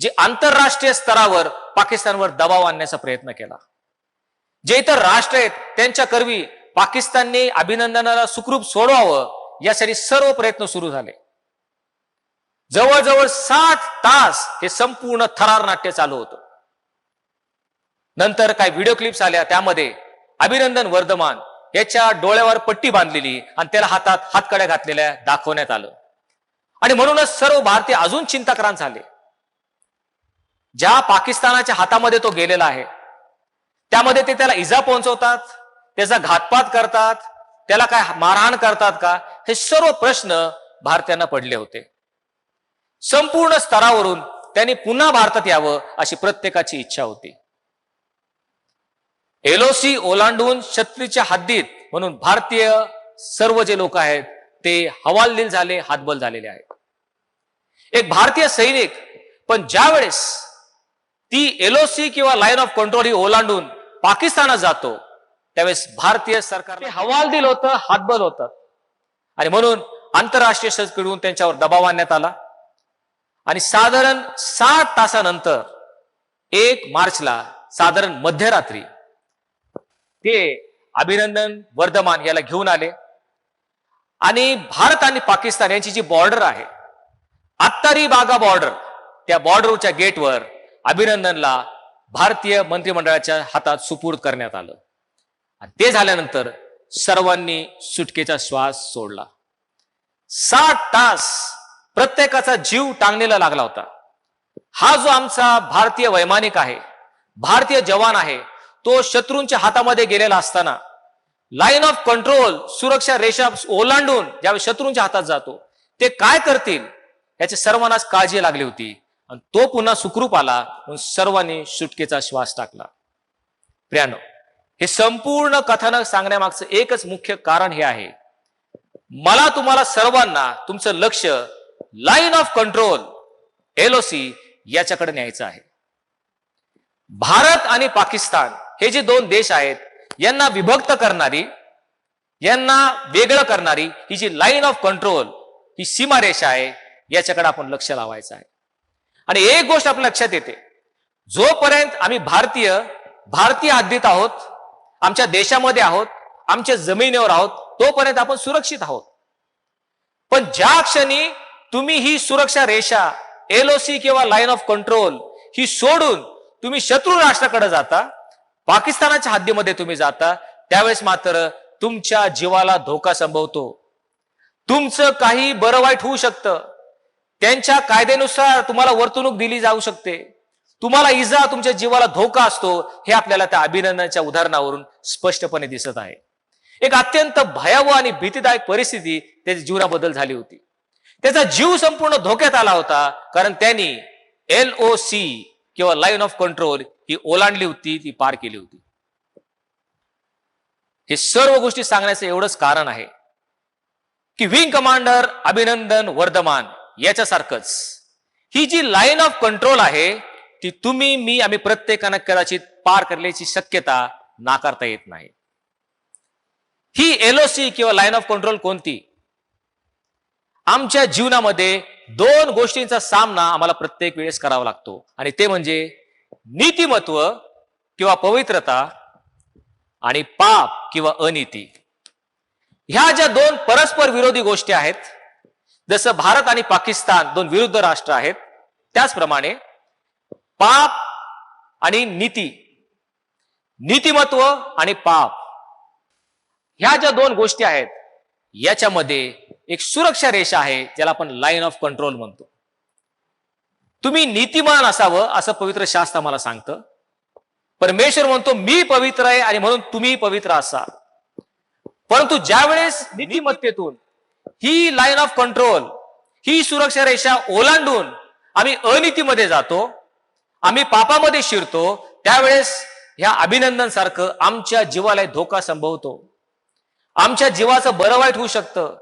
जे आंतरराष्ट्रीय स्तरावर पाकिस्तानवर दबाव आणण्याचा प्रयत्न केला. जे इतर राष्ट्र आहेत त्यांच्या करवी पाकिस्तानने अभिनंदनाला सुखरूप सोडवावं यासाठी सर्व प्रयत्न सुरू झाले. जवळजवळ 60 तास हे संपूर्ण थरार नाट्य चालू होतं. नंतर काही व्हिडिओ क्लिप्स आल्या, त्यामध्ये अभिनंदन वर्धमान याच्या डोळ्यावर पट्टी बांधलेली आणि त्याला हातात हातकड्या घातलेल्या दाखवण्यात आलं. आणि म्हणूनच सर्व भारतीय अजून चिंताक्रांत झाले. ज्या पाकिस्तानाच्या हातामध्ये तो गेलेला आहे त्यामध्ये ते त्याला इजा पोहोचवतात, त्याचा घातपात करतात, त्याला काय मारहाण करतात का, हे सर्व प्रश्न भारतीयांना पडले होते. संपूर्ण स्तरावरून त्यांनी पुन्हा भारतात यावं अशी प्रत्येकाची इच्छा होती. एलओसी ओलांडून शत्रूच्या हद्दीत म्हणून भारतीय सर्व जे लोक आहेत ते हवालदिल झाले, हातबल झालेले आहेत. एक भारतीय सैनिक पण ज्यावेळेस ती एलओसी किंवा लाईन ऑफ कंट्रोल ही ओलांडून पाकिस्तानात जातो त्यावेळेस भारतीय सरकारने हवालदिल होतं, हातबल होतं आणि म्हणून आंतरराष्ट्रीय संस्थेकडून त्यांच्यावर दबाव आणण्यात आला. आणि साधारण 60 तासानंतर 1 मार्चला साधारण मध्यरात्री ते अभिनंदन वर्धमान याला घेऊन आले आणि भारत आणि पाकिस्तान यांची जी बॉर्डर आहे अत्तारी बागा बॉर्डर, त्या बॉर्डरच्या गेटवर अभिनंदनला भारतीय मंत्रिमंडळाच्या हातात सुपूर्द करण्यात आलं. आणि ते झाल्यानंतर सर्वांनी सुटकेचा श्वास सोडला. 60 तास प्रत्येकाचा जीव टांगणीला लागला होता. हा जो आमचा भारतीय वैमानिक आहे, भारतीय जवान आहे, तो शत्रूंच्या हातामध्ये गेलेला असताना लाईन ऑफ कंट्रोल सुरक्षा रेषा ओलांडून ज्यावेळी शत्रूंच्या हातात जातो ते काय करतील याची सर्वांनाच काळजी लागली होती. आणि तो पुन्हा सुखरूप आला म्हणून सर्वांनी सुटकेचा श्वास टाकला. प्रियानो, हे संपूर्ण कथानक सांगण्यामागचं एकच मुख्य कारण हे आहे मला तुम्हाला सर्वांना तुमचं लक्ष लाईन ऑफ कंट्रोल LOC याच्याकडे न्यायचं आहे. भारत आणि पाकिस्तान हे जे दोन देश आहेत, यांना विभक्त करणारी, यांना वेगळं करणारी ही जी लाईन ऑफ कंट्रोल, ही सीमारेषा आहे, याच्याकडे आपण लक्ष लावायचं आहे. आणि एक गोष्ट आपल्या लक्षात येते, जोपर्यंत आम्ही भारतीय हद्दीत आहोत, आमच्या देशामध्ये आहोत, आमच्या जमिनीवर आहोत, तोपर्यंत आपण सुरक्षित आहोत. पण ज्या क्षणी तुम्ही ही सुरक्षा रेषा LOC किंवा लाईन ऑफ कंट्रोल ही सोडून तुम्ही शत्रू राष्ट्राकडे जाता, पाकिस्तानाच्या हद्दीमध्ये तुम्ही जाता, त्यावेळेस मात्र तुमच्या जीवाला धोका संभवतो. तुमचं काही बरं वाईट होऊ शकतं. त्यांच्या कायद्यानुसार तुम्हाला वर्तणूक दिली जाऊ शकते. तुम्हाला इजा, तुमच्या जीवाला धोका असतो. हे आपल्याला त्या अभिनंदनाच्या उदाहरणावरून स्पष्टपणे दिसत आहे. एक अत्यंत भयावह आणि भीतीदायक परिस्थिती त्याच्या जीवनाबद्दल झाली होती. त्याचा जीव संपूर्ण धोक्यात आला होता, कारण त्यांनी LOC किंवा लाईन ऑफ कंट्रोल ही ओलांडली होती, ती पार केली होती. हे सर्व गोष्टी सांगण्याचं एवढंच कारण आहे की wing commander Abhinandan Varthaman याच्यासारखंच he G line of control आहे, ती तुम्ही, मी, आम्ही प्रत्येकानं कदाचित पार करण्याची शक्यता नाकारता येत नाही. ही LOC किंवा लाईन ऑफ कंट्रोल कोणती? आमच्या जीवनामध्ये दोन गोष्टींचा सामना आम्हाला प्रत्येक वेळेस करावा लागतो, आणि ते म्हणजे नीतिमत्व किंवा पवित्रता आणि पाप किंवा अनिती. ह्या ज्या दोन परस्पर विरोधी गोष्टी आहेत, जसं भारत आणि पाकिस्तान दोन विरुद्ध राष्ट्र आहेत, त्याचप्रमाणे पाप आणि नीती, नीतिमत्व आणि पाप, ह्या ज्या दोन गोष्टी आहेत, याच्यामध्ये एक सुरक्षा रेषा आहे, ज्याला आपण लाईन ऑफ कंट्रोल म्हणतो. तुम्ही नीतिमान असावं असं पवित्र शास्त्र आम्हाला सांगतं. परमेश्वर म्हणतो मी पवित्र आहे आणि म्हणून तुम्ही पवित्र असा. परंतु ज्यावेळेस नीतिमत्तेतून ही लाईन ऑफ कंट्रोल, ही सुरक्षा रेषा ओलांडून आम्ही अनितीमध्ये जातो, आम्ही पापामध्ये शिरतो, त्यावेळेस ह्या अभिनंदन सारखं आमच्या जीवाला धोका संभवतो. आमच्या जीवाचं बरं वाईट होऊ शकतं.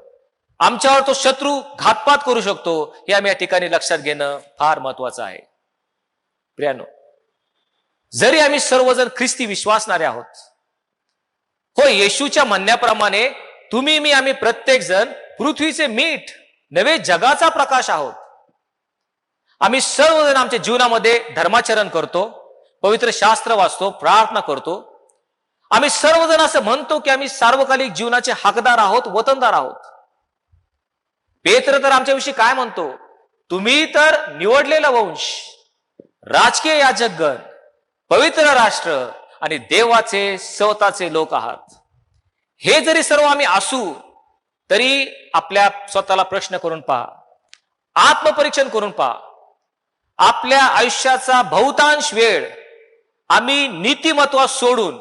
आमच्यावर तो शत्रू घातपात करू शकतो. हे आम्ही या ठिकाणी लक्षात घेणं फार महत्वाचं आहे. प्रियानो, जरी आम्ही सर्वजण ख्रिस्ती विश्वासणारे आहोत, हो, येशूच्या म्हणण्याप्रमाणे तुम्ही, मी, आम्ही प्रत्येक जण पृथ्वीचे मीठ नवे जगाचा प्रकाश आहोत. आम्ही सर्वजण आमच्या जीवनामध्ये धर्माचरण करतो, पवित्र शास्त्र वाचतो, प्रार्थना करतो. आम्ही सर्वजण असं म्हणतो की आम्ही सार्वकालिक जीवनाचे हकदार आहोत, वतनदार आहोत. पेत्र तर आमच्याविषयी काय म्हणतो? तुम्ही तर निवडलेला वंश, राजकीय याजकगण, पवित्र राष्ट्र आणि देवाचे स्वतःचे लोक आहात. हे जरी सर्व आम्ही असू, तरी आपल्या स्वतःला प्रश्न करून पहा, आत्मपरीक्षण करून पहा. आपल्या आयुष्याचा बहुतांश वेळ आम्ही नीतिमत्व सोडून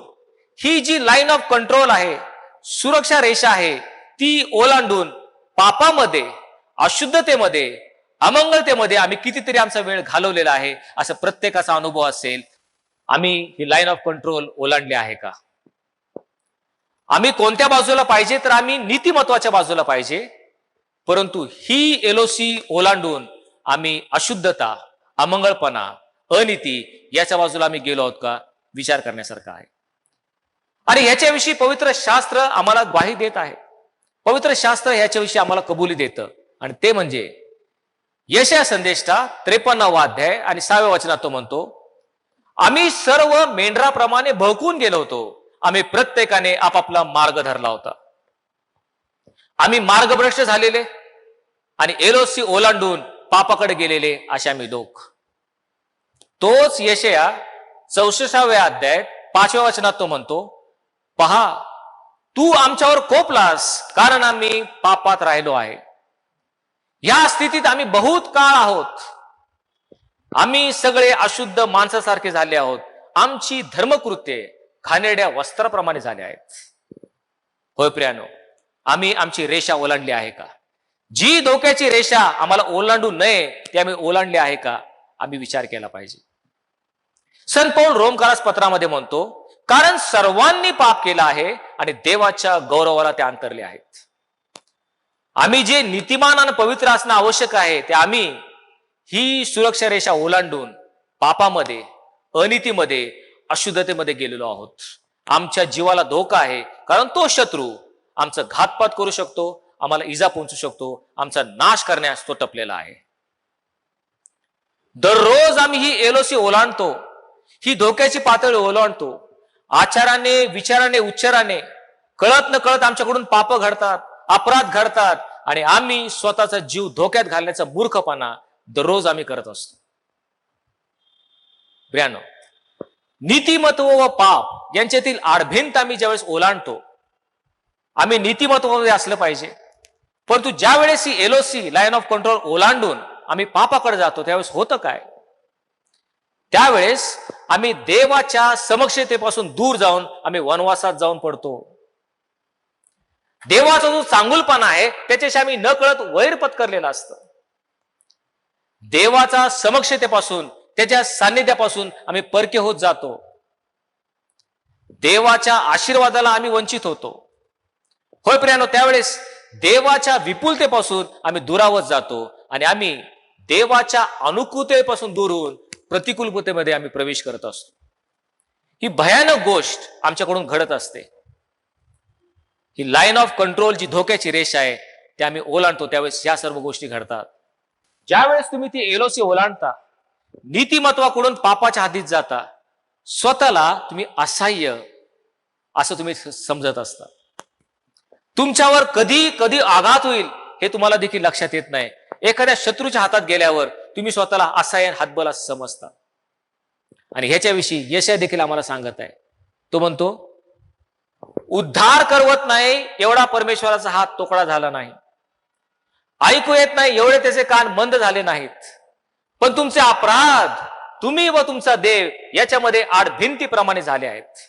ही जी लाईन ऑफ कंट्रोल आहे, सुरक्षा रेषा आहे, ती ओलांडून पापामध्ये, अशुद्धतेमध्ये, अमंगलतेमध्ये आम्ही कितीतरी आमचा वेळ घालवलेला आहे. असं प्रत्येकाचा अनुभव असेल. आम्ही ही लाईन ऑफ कंट्रोल ओलांडली आहे का? आम्ही कोणत्या बाजूला पाहिजे? तर आम्ही नीतिमत्वाच्या बाजूला पाहिजे. परंतु ही LOC ओलांडून आम्ही अशुद्धता, अमंगळपणा, अनिती याच्या बाजूला आम्ही गेलो आहोत का? विचार करण्यासारखा आहे. आणि ह्याच्याविषयी पवित्र शास्त्र आम्हाला ग्वाही देत आहे. पवित्र शास्त्र ह्याच्याविषयी आम्हाला कबुली देतं, आणि ते म्हणजे यशाया संदेष्टा 53वा अध्याय आणि 6व्या वचनात तो म्हणतो, आम्ही सर्व मेंढराप्रमाणे भळकून गेलो होतो, आम्ही प्रत्येकाने आपापला मार्ग धरला होता. आम्ही मार्गभ्रष्ट झालेले आणि LOC ओलांडून पापाकडे गेलेले असे आम्ही लोक. तोच यशाया 64व्या अध्यायात 5व्या वचनात तो म्हणतो, पहा, तू आमच्यावर कोपलास, कारण आम्ही पापात राहिलो आहे. या स्थितीत आम्ही बहुत काळ आहोत. आम्ही सगळे अशुद्ध माणसासारखे झाले आहोत. आमची धर्मकृत्ये घाणेरड्या वस्त्राप्रमाणे झाले आहेत. होय प्रियानो, आम्ही आमची रेषा ओलांडली आहे का? जी धोक्याची रेषा आम्हाला ओलांडू नये ती आम्ही ओलांडली आहे का? आम्ही विचार केला पाहिजे. संत पौल रोमकारास पत्रामध्ये म्हणतो, कारण सर्वांनी पाप केला आहे आणि देवाच्या गौरवाला ते अंतरले आहेत. आम्ही जे नीतिमान आणि पवित्र असणं आवश्यक आहे ते आम्ही ही सुरक्षा रेषा ओलांडून पापामध्ये, अनितीमध्ये, अशुद्धतेमध्ये गेलेलो आहोत. आमच्या जीवाला धोका आहे, कारण तो शत्रू आमचा घातपात करू शकतो, आम्हाला इजा पोहोचू शकतो, आमचा नाश करण्यास तो टपलेला आहे. दररोज आम्ही ही एलोसी ओलांडतो, ही धोक्याची पातळी ओलांडतो. आचाराने, विचाराने, उच्चाराने कळत न कळत आमच्याकडून पाप घडतात, अपराध घडतात आणि आम्ही स्वतःचा जीव धोक्यात घालण्याचा मूर्खपणा दररोज आम्ही करत असतो. प्रियानो, नीतिमत्व व पाप यांच्यातील आडभिंत आम्ही ज्यावेळेस ओलांडतो, आम्ही नीतिमत्वामध्ये असलं पाहिजे. परंतु ज्या वेळेस ही एलओसी, लाईन ऑफ कंट्रोल ओलांडून आम्ही पापाकडे जातो, त्यावेळेस होतं काय? त्यावेळेस आम्ही देवाच्या समक्षतेपासून दूर जाऊन आम्ही वनवासात जाऊन पडतो. देवाचा जो चांगुलपणा आहे त्याच्याशी आम्ही न कळत वैर पत्करलेला असतं. देवाचा समक्षतेपासून, त्याच्या सान्निध्यापासून आम्ही परके होत जातो. देवाच्या आशीर्वादाला आम्ही वंचित होतो. होय प्रियानो, त्यावेळेस देवाच्या विपुलतेपासून आम्ही दुरावत जातो आणि आम्ही देवाच्या अनुकूलतेपासून दूर होऊन प्रतिकूलतेमध्ये आम्ही प्रवेश करत असतो. ही भयानक गोष्ट आमच्याकडून घडत असते. ही लाईन ऑफ कंट्रोल, जी धोक्याची रेषा आहे, ते आम्ही ओलांडतो, त्यावेळेस या सर्व गोष्टी घडतात. ज्यावेळेस तुम्ही ती एलोसी ओलांडता, नीतिमत्वाकडून पापाच्या हातीत जाता, स्वतःला तुम्ही असहाय्य असं तुम्ही समजत असता. तुमच्यावर कधी कधी आघात होईल हे तुम्हाला देखील लक्षात येत नाही. एखाद्या शत्रूच्या हातात गेल्यावर तुम्ही स्वतःला असहाय्य, हातबल असं समजता. आणि ह्याच्याविषयी यशया देखील आम्हाला सांगत आहे. तो म्हणतो, उद्धार करवत नाही एवढा परमेश्वराचा हात तोकडा झाला नाही, ऐकू येत नाही एवढे त्याचे कान मंद झाले नाहीत, पण तुमचे अपराध तुम्ही व तुमचा देव याच्यामध्ये आडभिंतीप्रमाणे झाले आहेत.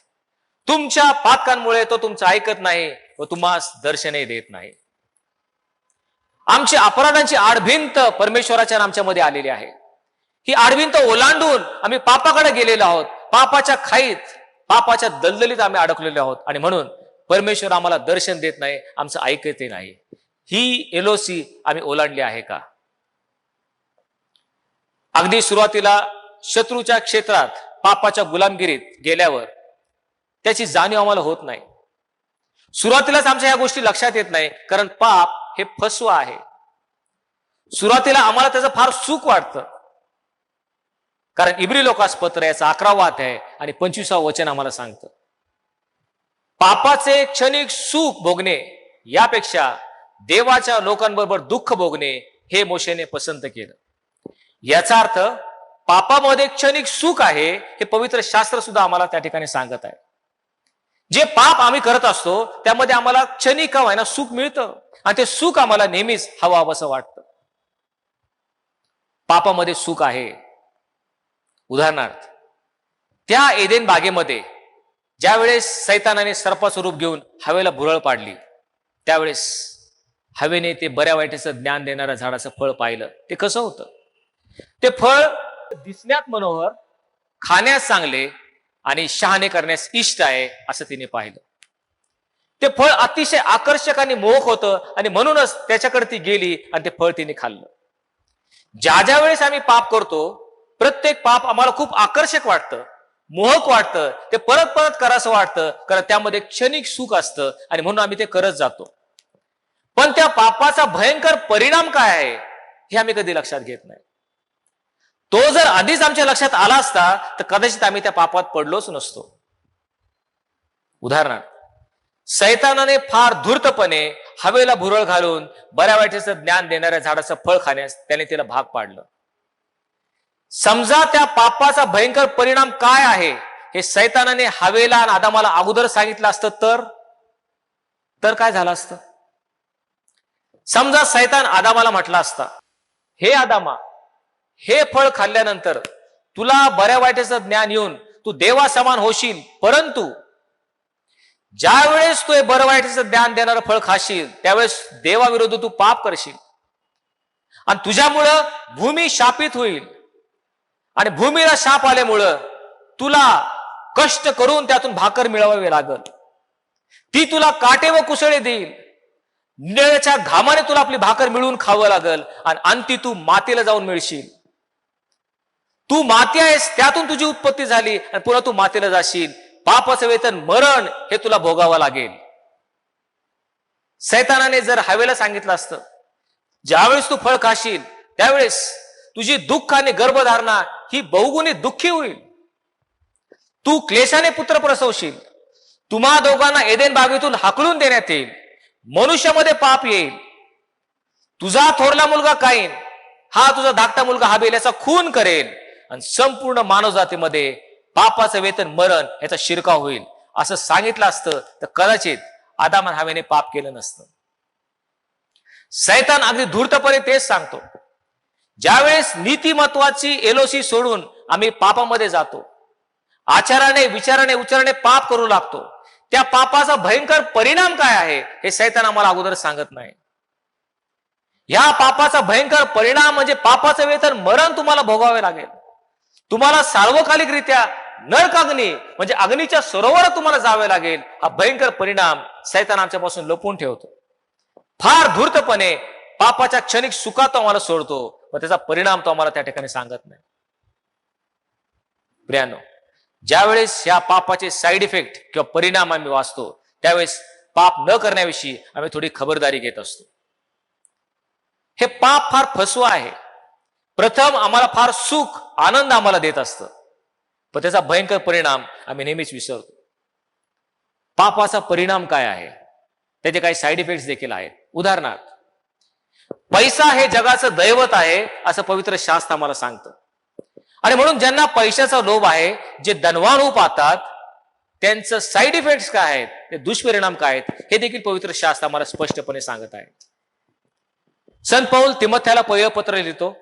तुमच्या पातकांमुळे तो तुमचं ऐकत नाही व तुम्हास दर्शनही देत नाही. आमची अपराधांची आडभिंत परमेश्वराच्या आमच्यामध्ये आलेली आहे. ही आडभिंत ओलांडून आम्ही पापाकडे गेलेलो आहोत. पापाच्या खाईत, पापाच्या दलदलीत आम्ही अडकलेलो आहोत आणि म्हणून परमेश्वर आम्हाला दर्शन देत नाही, आमचं ऐकतही नाही. ही एलोसी आम्ही ओलांडली आहे का? अगदी सुरुवातीला शत्रूच्या क्षेत्रात, पापाच्या गुलामगिरीत गेल्यावर त्याची जाणीव आम्हाला होत नाही. सुरुवातीलाच आमच्या ह्या गोष्टी लक्षात येत नाही, कारण पाप हे फसवा आहे. सुरुवातीला आम्हाला त्याचं फार सुख वाटतं, कारण इब्री लोकास पत्र याचा 11वा अध्याय आणि 25वा वचन आम्हाला सांगतं, पापाचे क्षणिक सुख भोगणे यापेक्षा देवाच्या लोकांबरोबर दुःख भोगणे हे मोशेने पसंत केलं. याचा अर्थ पापामध्ये क्षणिक सुख आहे हे पवित्र शास्त्र सुद्धा आम्हाला त्या ठिकाणी सांगत आहे. जे पाप आम्ही करत असतो त्यामध्ये आम्हाला क्षणिक आहे ना सुख मिळतं आणि ते सुख आम्हाला नेहमीच हवं असं वाटतं. पापामध्ये सुख आहे. उदाहरणार्थ, त्या एदेन बागेमध्ये ज्यावेळेस सैतानाने सर्पाचं रूप घेऊन हवेला भुरळ पाडली, त्यावेळेस हवेने ते बऱ्या वाईटाचं ज्ञान देणाऱ्या झाडाचं फळ पाहिलं. ते कसं होतं? ते फळ दिसण्यात मनोहर, खाण्यास चांगले आणि शहाणे करण्यास इष्ट आहे असं तिने पाहिलं. ते फळ अतिशय आकर्षक आणि मोहक होतं आणि म्हणूनच त्याच्याकडे ती गेली आणि ते फळ तिने खाल्लं. ज्या वेळेस आम्ही पाप करतो, प्रत्येक पाप आम्हाला खूप आकर्षक वाटतं, मोहक वाटतं, ते परत परत करावंसं वाटतं, कारण त्यामध्ये क्षणिक सुख असतं आणि म्हणून आम्ही ते करत जातो. पण त्या पापाचा भयंकर परिणाम काय आहे हे आम्ही कधी लक्षात घेत नाही. तो जर आधीच आमच्या लक्षात आला असता तर कदाचित आम्ही त्या पापात पडलोच नसतो. उदाहरणार्थ, सैतानाने फार धूर्तपणे हवेला भुरळ घालून बऱ्या वाईटाचं ज्ञान देणाऱ्या झाडाचं फळ खाण्यास त्याने तिला भाग पाडलं. समजा त्या पापाचा भयंकर परिणाम काय आहे हे सैतानाने हवेला आणि आदामाला अगोदर सांगितलं असतं तर काय झालं असतं? समजा सैतान आदामाला म्हटला असता, हे आदामा, हे फळ खाल्ल्यानंतर तुला बऱ्या वाईटाचं ज्ञान येऊन तू देवा समान होशील, परंतु ज्या वेळेस तू हे बरं वाईटाचं ज्ञान देणारं फळ खाशील त्यावेळेस देवाविरुद्ध तू पाप करशील आणि तुझ्यामुळं भूमी शापित होईल आणि भूमीला शाप आल्यामुळं तुला कष्ट करून त्यातून भाकर मिळवावी लागल. ती तुला काटे व कुसळे देईल. निळ्याच्या घामाने तुला आपली भाकर मिळवून खावं लागल आणि अंती तू मातीला जाऊन मिळशील. तू माती आहेस, त्यातून तुझी उत्पत्ती झाली आणि पुन्हा तू मातीला जाशील. पापाचं वेतन मरण हे तुला भोगावं लागेल. सैतानाने जर हवेला सांगितलं असतं, ज्यावेळेस तू फळ खाशील त्यावेळेस तुझी दुःख आणि गर्भधारणा ही बहुगुणी दुःखी होईल. तू क्लेशाने पुत्र प्रसवशील. तुम्हा दोघांना एदेन बागेतून हाकलून देण्यात येईल. मनुष्यामध्ये पाप येईल. तुझा थोरला मुलगा काईन हा तुझा धाकटा मुलगा हाबेल याचा खून करेल आणि संपूर्ण मानवजातीमध्ये पापाचं वेतन मरण याचा शिरकाव होईल. असं सांगितलं असतं तर कदाचित आदाम आणि हवेने पाप केलं नसतं. सैतान अगदी धूर्तपणे तेच सांगतो. ज्यावेळेस नीतिमत्वाची एलोसी सोडून आम्ही पापामध्ये जातो, आचाराने विचाराने उच्चाराने पाप करू लागतो, त्या पापाचा भयंकर परिणाम काय आहे हे सैतान आम्हाला अगोदर सांगत नाही. ह्या पापाचा भयंकर परिणाम म्हणजे पापाचं वेतन मरण तुम्हाला भोगावे लागेल. तुम्हाला सार्वकालिकरित्या नरकाग्नी म्हणजे अग्नीच्या सरोवरात तुम्हाला जावे लागेल. हा भयंकर परिणाम सैतान आमच्यापासून लपवून ठेवतो. फार धूर्तपणे पापाच्या क्षणिक सुखात तो आम्हाला सोडतो, पण त्याचा परिणाम तो आम्हाला त्या ठिकाणी सांगत नाही. प्रियानो, ज्यावेळेस ह्या पापाचे साईड इफेक्ट किंवा परिणाम आम्ही वाचतो त्यावेळेस पाप न करण्याविषयी आम्ही थोडी खबरदारी घेत असतो. हे पाप फार फसवा आहे. प्रथम आम्हाला फार सुख आनंद आम्हाला देत असतं, पण त्याचा भयंकर परिणाम आम्ही नेहमीच विसरतो. पापाचा परिणाम काय आहे त्याचे काही साईड इफेक्ट्स देखील आहेत. उदाहरणार्थ, पैसा हे जगाचं दैवत आहे असं पवित्र शास्त्र आम्हाला सांगतं. आणि म्हणून ज्यांना पैशाचा लोभ आहे, जे धनवान होऊ पाहतात, त्यांचं साईड इफेक्ट्स काय आहेत, ते दुष्परिणाम काय आहेत हे देखील पवित्र शास्त्र आम्हाला स्पष्टपणे सांगत आहे. संत पौल तिमोथेला पहिलं पत्र लिहितो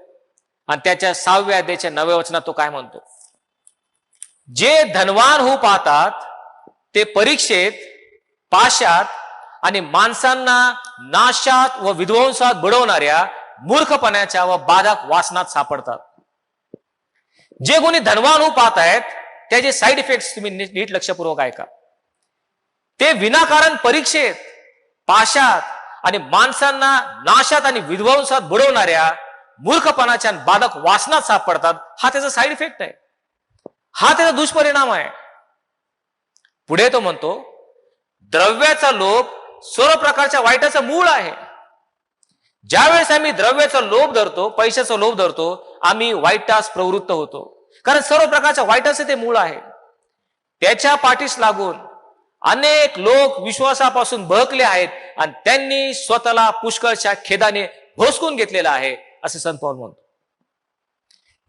आणि त्याच्या 6व्या अध्यायाच्या 9व्या वचनात तो काय म्हणतो? जे धनवान होऊ पाहतात ते परीक्षेत, पाशात आणि माणसांना नाशात व विध्वंसात बुडवणाऱ्या मूर्खपणाच्या व बाधक वासनात सापडतात. जे कोणी धनवान होऊ पाहत आहेत त्याचे साईड इफेक्ट्स तुम्ही नीट लक्षपूर्वक ऐका. ते विनाकारण परीक्षेत, पाशात आणि माणसांना नाशात आणि विध्वंसात बुडवणाऱ्या मूर्खपणाच्या बाधक वासनात सापडतात. हा त्याचा साईड इफेक्ट आहे, हा त्याचा दुष्परिणाम आहे. पुढे तो म्हणतो, द्रव्याचा लोभ सर्व प्रकारच्या वाईटाचं मूळ आहे. ज्यावेळेस आम्ही द्रव्याचा लोभ धरतो, पैशाचा लोभ धरतो, आम्ही वाईटास प्रवृत्त होतो. कारण सर्व प्रकारच्या वाईटाचे ते मूळ आहे. त्याच्या पाठीस लागून अनेक लोक विश्वासापासून बहकले आहेत आणि त्यांनी स्वतःला पुष्कळच्या खेदाने भोसकून घेतलेला आहे असे संत पौल म्हणतो.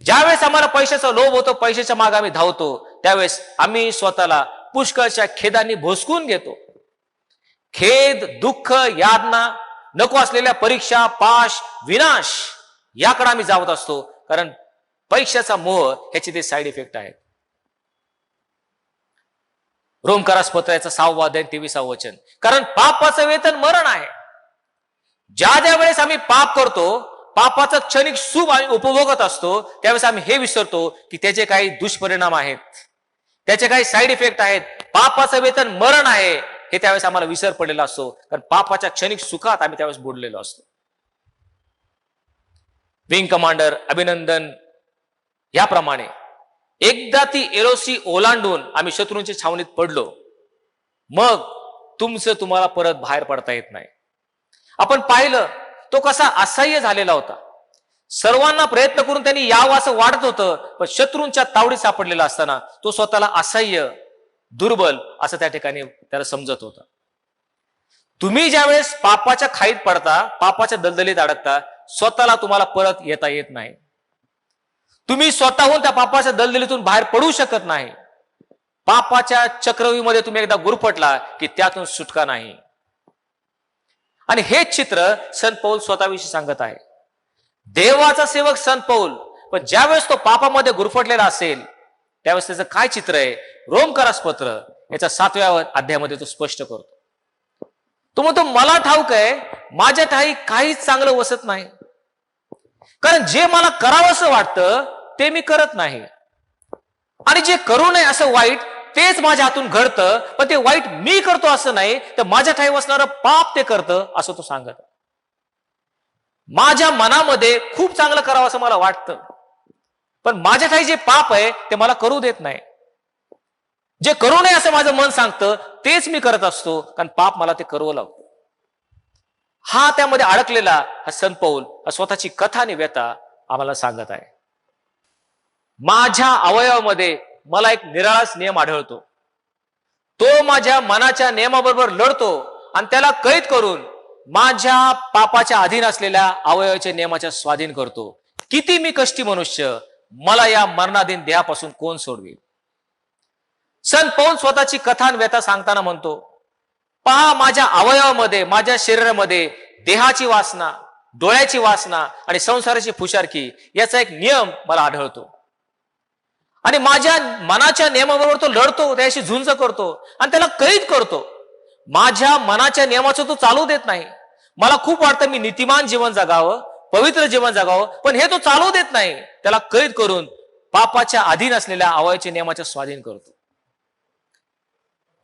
ज्यावेळेस आम्हाला पैशाचा लोभ होतो, पैशाच्या मागे आम्ही धावतो, त्यावेळेस आम्ही स्वतःला पुष्कळच्या खेदाने भोसकून घेतो. खेद, दुःख, यातना, नको असलेल्या परीक्षा, पाश, विनाश याकडे आम्ही जावत असतो. कारण पैशाचा मोह ह्याचे ते साईड इफेक्ट आहेत. रोमकारास पत्राचा 6वा अध्याय 23वा वचन, कारण पापाचं वेतन मरण आहे. ज्या ज्या वेळेस आम्ही पाप करतो, पापाचं क्षणिक सुख आम्ही उपभोगत असतो, त्यावेळेस आम्ही हे विसरतो की त्याचे काही दुष्परिणाम आहेत, त्याचे काही साईड इफेक्ट आहेत. पापाचं वेतन मरण आहे हे त्यावेळेस आम्हाला विसर पडलेला असतो. कारण पापाच्या क्षणिक सुखात आम्ही त्यावेळेस बुडलेलो असतो. विंग कमांडर अभिनंदन याप्रमाणे एकदा ती एरोसी ओलांडून आम्ही शत्रूंच्या छावणीत पडलो, मग तुम्हाला परत बाहेर पडता येत नाही. आपण पाहिलं तो कसा असह्य झालेला होता. सर्वांना प्रयत्न करून त्यांनी यावं असं वाटत होतं, पण शत्रूंच्या तावडीत सापडलेला असताना तो स्वतःला असह्य, दुर्बल असं त्या ठिकाणी त्याला समजत होता. तुम्ही ज्यावेळेस पापाच्या खाईत पडता, पापाच्या दलदलीत अडकता, स्वतःला तुम्हाला परत येता येत नाही. तुम्ही स्वतःहून त्या पापाच्या दलदलीतून बाहेर पडू शकत नाही. पापाच्या चक्रव्यूहमध्ये तुम्ही एकदा गुरफटला की त्यातून सुटका नाही. आणि हेच चित्र संत पौल स्वतःविषयी सांगत आहे. देवाचा सेवक संत पौल, पण ज्यावेळेस तो पापामध्ये गुरफटलेला असेल त्यावेळेस त्याचं काय चित्र आहे, रोमकारास पत्र याच्या 7व्या अध्यायामध्ये तो स्पष्ट करतो. तो म्हणतो, मला ठाऊक आहे माझ्या ठाई काहीच चांगलं वसत नाही, कारण जे मला करावंसं वाटतं ते मी करत नाही, आणि जे करू नये असं वाईट तेच माझ्या हातून घडतं, पण ते वाईट मी करतो असं नाही, तर माझ्या ठाई असणारं पाप ते करतं असं तो सांगत. माझ्या मनामध्ये खूप चांगलं करावं असं मला वाटतं, पण माझ्या ठाई जे पाप आहे ते मला करू देत नाही. जे करू नये असं माझं मन सांगतं तेच मी करत असतो, कारण पाप मला ते करावं लागतं. हा त्यामध्ये अडकलेला हा संत पौल हा स्वतःची कथा आणि व्यथा आम्हाला सांगत आहे. माझ्या अवयवामध्ये मला एक निराळाच नियम आढळतो. तो माझ्या मनाच्या नियमाबरोबर लढतो आणि त्याला कैद करून माझ्या पापाच्या अधीन असलेल्या अवयवाच्या नियमाच्या स्वाधीन करतो. किती मी कष्टी मनुष्य, मला या मरणाधीन देहापासून कोण सोडवेल. संत पौल स्वतःची कथा आणि व्यथा सांगताना म्हणतो, पहा माझ्या अवयवामध्ये, माझ्या शरीरामध्ये देहाची वासना, डोळ्याची वासना आणि संसाराची फुशारकी याचा एक नियम मला आढळतो. आणि माझ्या मनाच्या नियमाबरोबर तो लढतो, त्याशी झुंज करतो आणि त्याला कैद करतो. माझ्या मनाच्या नियमाचं तो चालू देत नाही. मला खूप वाटतं मी नीतिमान जीवन जगावं, पवित्र जीवन जगावं, पण हे तो चालू देत नाही. त्याला कैद करून पापाच्या अधीन असलेल्या अवयवाच्या नियमाच्या स्वाधीन करतो.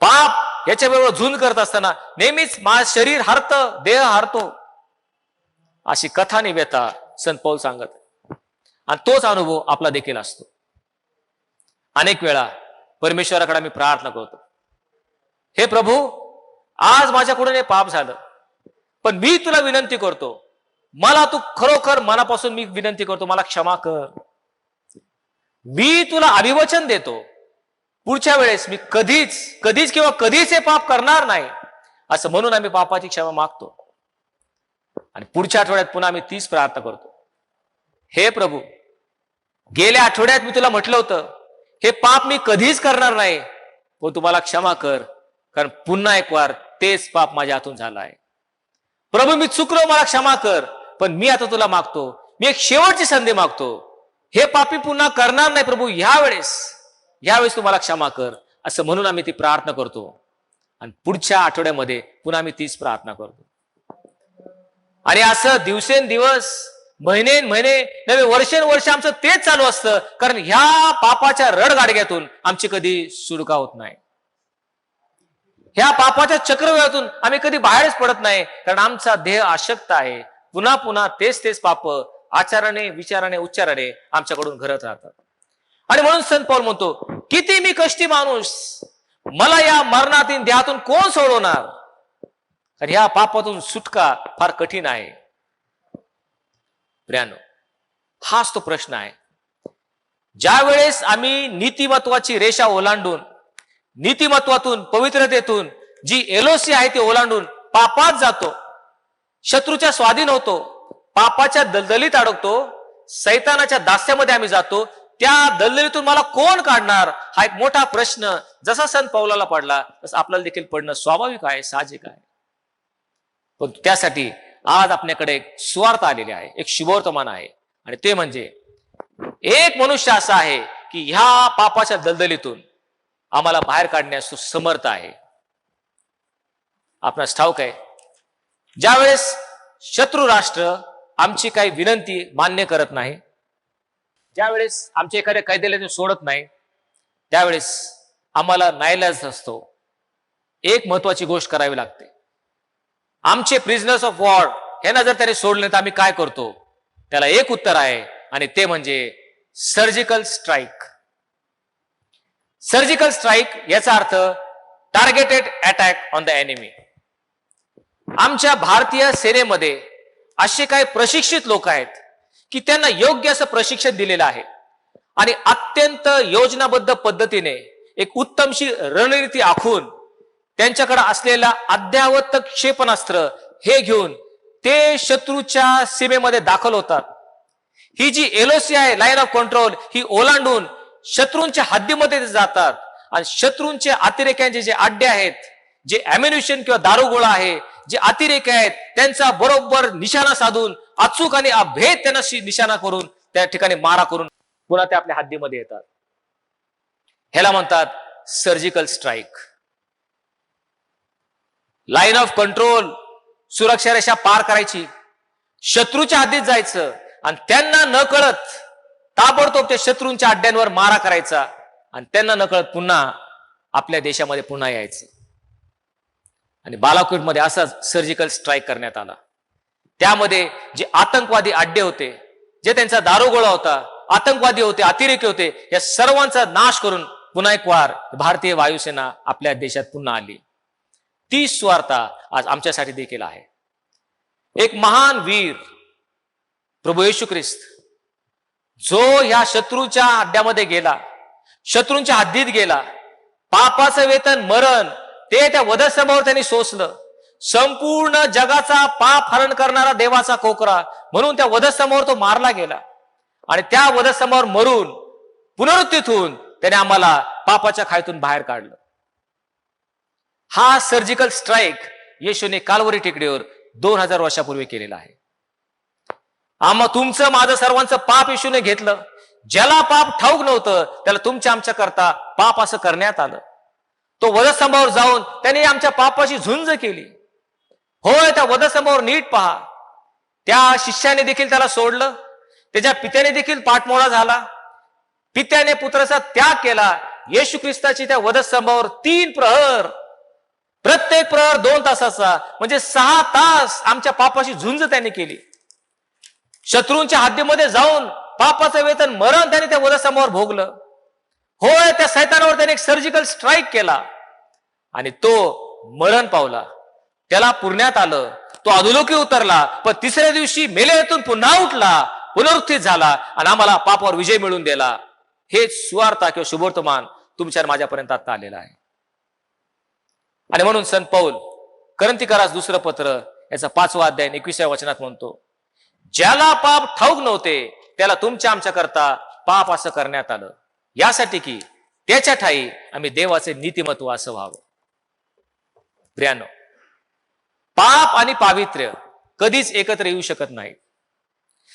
पाप याच्याबरोबर झुंज करत असताना नेहमीच माझं शरीर हारतं, देह हारतो. अशी कथा आणि व्यथा संत पौल सांगत. आणि तोच अनुभव आपला देखील असतो. अनेक वेळा परमेश्वराकडे आम्ही प्रार्थना करतो, हे प्रभू, आज माझ्याकडून हे पाप झालं, पण मी तुला विनंती करतो, मला तू खरोखर मनापासून मी विनंती करतो, मला क्षमा कर. मी तुला अभिवचन देतो, पुढच्या वेळेस मी कधीच किंवा कधीच हे पाप करणार नाही, असं म्हणून आम्ही पापाची क्षमा मागतो. आणि पुढच्या आठवड्यात पुन्हा आम्ही तीच प्रार्थना करतो, हे प्रभू, गेल्या आठवड्यात मी तुला म्हटलं होतं हे पाप मी कधीच करणार नाही, पण तुम्हाला क्षमा कर, कारण पुन्हा एक वार तेच पाप माझ्या हातून झालं आहे. प्रभू, मी चुकलो, मला क्षमा कर, पण मी आता तुला मागतो, मी एक शेवटची संधी मागतो, हे पापी पुन्हा करणार नाही प्रभू, यावेळेस तुम्हाला क्षमा कर, असं म्हणून आम्ही ती प्रार्थना करतो. आणि पुढच्या आठवड्यामध्ये पुन्हा आम्ही तीच प्रार्थना करतो. आणि असं दिवसेंदिवस, महिने नवे वर्षेंवर्ष आमचं तेच चालू असतं, कारण ह्या पापाच्या रडगाडग्यातून आमची कधी सुटका होत नाही. ह्या पापाच्या चक्रव्यूहातून आम्ही कधी बाहेरच पडत नाही, कारण आमचा देह आशक्त आहे. पुन्हा पुन्हा तेच पाप आचाराने, विचाराने, उच्चाराने आमच्याकडून घडत राहतात. आणि म्हणून संत पौल म्हणतो, किती मी कष्टी माणूस, मला या मरणातील देहातून कोण सोडवणार. कारण ह्या पापातून सुटका फार कठीण आहे. प्रियानो, हाच तो प्रश्न आहे. ज्या वेळेस आम्ही नीतिमत्वाची रेषा ओलांडून, नीतिमत्वातून, पवित्रतेतून जी एलोसी आहे ती ओलांडून पापात जातो, शत्रूच्या स्वाधीन होतो, पापाच्या दलदलीत अडकतो, सैतानाच्या दास्यामध्ये आम्ही जातो, त्या दलदलीतून मला कोण काढणार, हा एक मोठा प्रश्न जसा संत पौलाला पडला तसं आपल्याला देखील पडणं स्वाभाविक आहे, साहजिक आहे. पण त्यासाठी आज आपल्याकडे एक सुवार्ता आलेली आहे, एक शुभवर्तमान आहे. आणि ते म्हणजे एक मनुष्य असा आहे की ह्या पापाच्या दलदलीतून आम्हाला बाहेर काढण्यास तो समर्थ आहे. आपणास ठाऊक आहे, ज्यावेळेस शत्रू राष्ट्र आमची काही विनंती मान्य करत नाही, ज्यावेळेस आमच्या एखाद्या कायद्याला सोडत नाही, त्यावेळेस आम्हाला नाईलाज असतो. एक महत्वाची गोष्ट करावी लागते. आमचे प्रिझनर्स ऑफ वॉर यांना जर त्याने सोडले तर आम्ही काय करतो, त्याला एक उत्तर आहे, आणि ते म्हणजे सर्जिकल स्ट्राईक. सर्जिकल स्ट्राईक याचा अर्थ targeted attack on the enemy. आमच्या भारतीय सेनेमध्ये असे काही प्रशिक्षित लोक आहेत की त्यांना योग्य असं प्रशिक्षण दिलेलं आहे, आणि अत्यंत योजनाबद्ध पद्धतीने एक उत्तमशी रणनीती आखून त्यांच्याकडे असलेला अद्यावत क्षेपणास्त्र हे घेऊन ते शत्रूच्या सीमेमध्ये दाखल होतात. ही जी एलओसी आहे, लाईन ऑफ कंट्रोल, ही ओलांडून शत्रूंच्या हद्दीमध्ये जातात, आणि शत्रूंचे अतिरेक्यांचे जे अड्डे आहेत, जे अम्युनिशन किंवा दारुगोळा आहे, जे अतिरेक आहेत, त्यांचा बरोबर निशाणा साधून अचूक आणि अभेद त्यांना निशाणा करून त्या ठिकाणी मारा करून पुन्हा ते आपल्या हद्दीमध्ये येतात. ह्याला म्हणतात surgical strike. Line of control, सुरक्षा रेषा पार करायची, शत्रूच्या हद्दीत जायचं आणि त्यांना न कळत ताबडतोब त्या शत्रूंच्या अड्ड्यांवर मारा करायचा, आणि त्यांना न कळत पुन्हा आपल्या देशामध्ये पुन्हा यायचं. आणि बालाकोटमध्ये असाच सर्जिकल स्ट्राईक करण्यात आला. त्यामध्ये जे आतंकवादी अड्डे होते, जे त्यांचा दारुगोळा होता, आतंकवादी होते, अतिरेकी होते, या सर्वांचा नाश करून पुन्हा एक वार भारतीय वायुसेना आपल्या देशात पुन्हा आली. ती सुवार्ता आज आमच्यासाठी देखील आहे. एक महान वीर प्रभू येशू ख्रिस्त, जो ह्या शत्रूच्या अड्ड्यामध्ये गेला, शत्रूंच्या हद्दीत गेला, पापाचं वेतन मरण ते त्या वधस्तंभावर त्यांनी सोसलं. संपूर्ण जगाचा पाप हरण करणारा देवाचा कोकरा म्हणून त्या वधस्तंभावर तो मारला गेला. आणि त्या वधस्तंभावर मरून पुनरुत्थित होऊन त्याने आम्हाला पापाच्या खाईतून बाहेर काढलं. हा सर्जिकल स्ट्राईक येशूने काल्वरी टेकडीवर 2000 वर्षापूर्वी केलेला आहे. तुमचं माझं सर्वांचं पाप येशूने घेतलं. ज्याला पाप ठाऊक नव्हतं त्याला तुमच्या आमच्या करता पाप असं करण्यात आलं. तो वधस्तंभावर जाऊन त्याने आमच्या पापाची झुंज केली. होय, त्या वधस्तंभावर नीट पहा. त्या शिष्याने देखील त्याला सोडलं. त्याच्या पित्याने देखील पाठमोडा झाला. पित्याने पुत्राचा त्याग केला. येशू ख्रिस्ताची त्या वधस्तंभावर 3 प्रहर, प्रत्येक प्रहर 2 तासाचा, म्हणजे 6 तास आमच्या पापाची झुंज त्याने केली. शत्रूंच्या हद्दीमध्ये जाऊन पापाचं वेतन मरण त्याने त्या वधस्तंभावर भोगलं. होय, त्या सैतानावर त्याने एक सर्जिकल स्ट्राईक केला आणि तो मरण पावला. त्याला पुरण्यात आलं. तो अधोलोकी उतरला, पण 3ऱ्या दिवशी मेलेल्यातून पुन्हा उठला, पुनरुत्थित झाला आणि आम्हाला पापावर विजय मिळवून दिला. हेच सुवार्ता किंवा शुभवर्तमान तुमच्या माझ्यापर्यंत आता आलेलं आहे. आणि म्हणून संत पौल करंथीकरास 2रं पत्र याचा 5वा अध्याय 21व्या वचनात म्हणतो, ज्याला पाप ठाऊक नव्हते त्याला तुमच्या आमच्या करता पाप असं करण्यात आलं, यासाठी की त्याच्या ठाई आम्ही देवाचे नीतिमत्व असं व्हावं. प्रियानो, पाप आणि पावित्र्य कधीच एकत्र येऊ शकत नाही.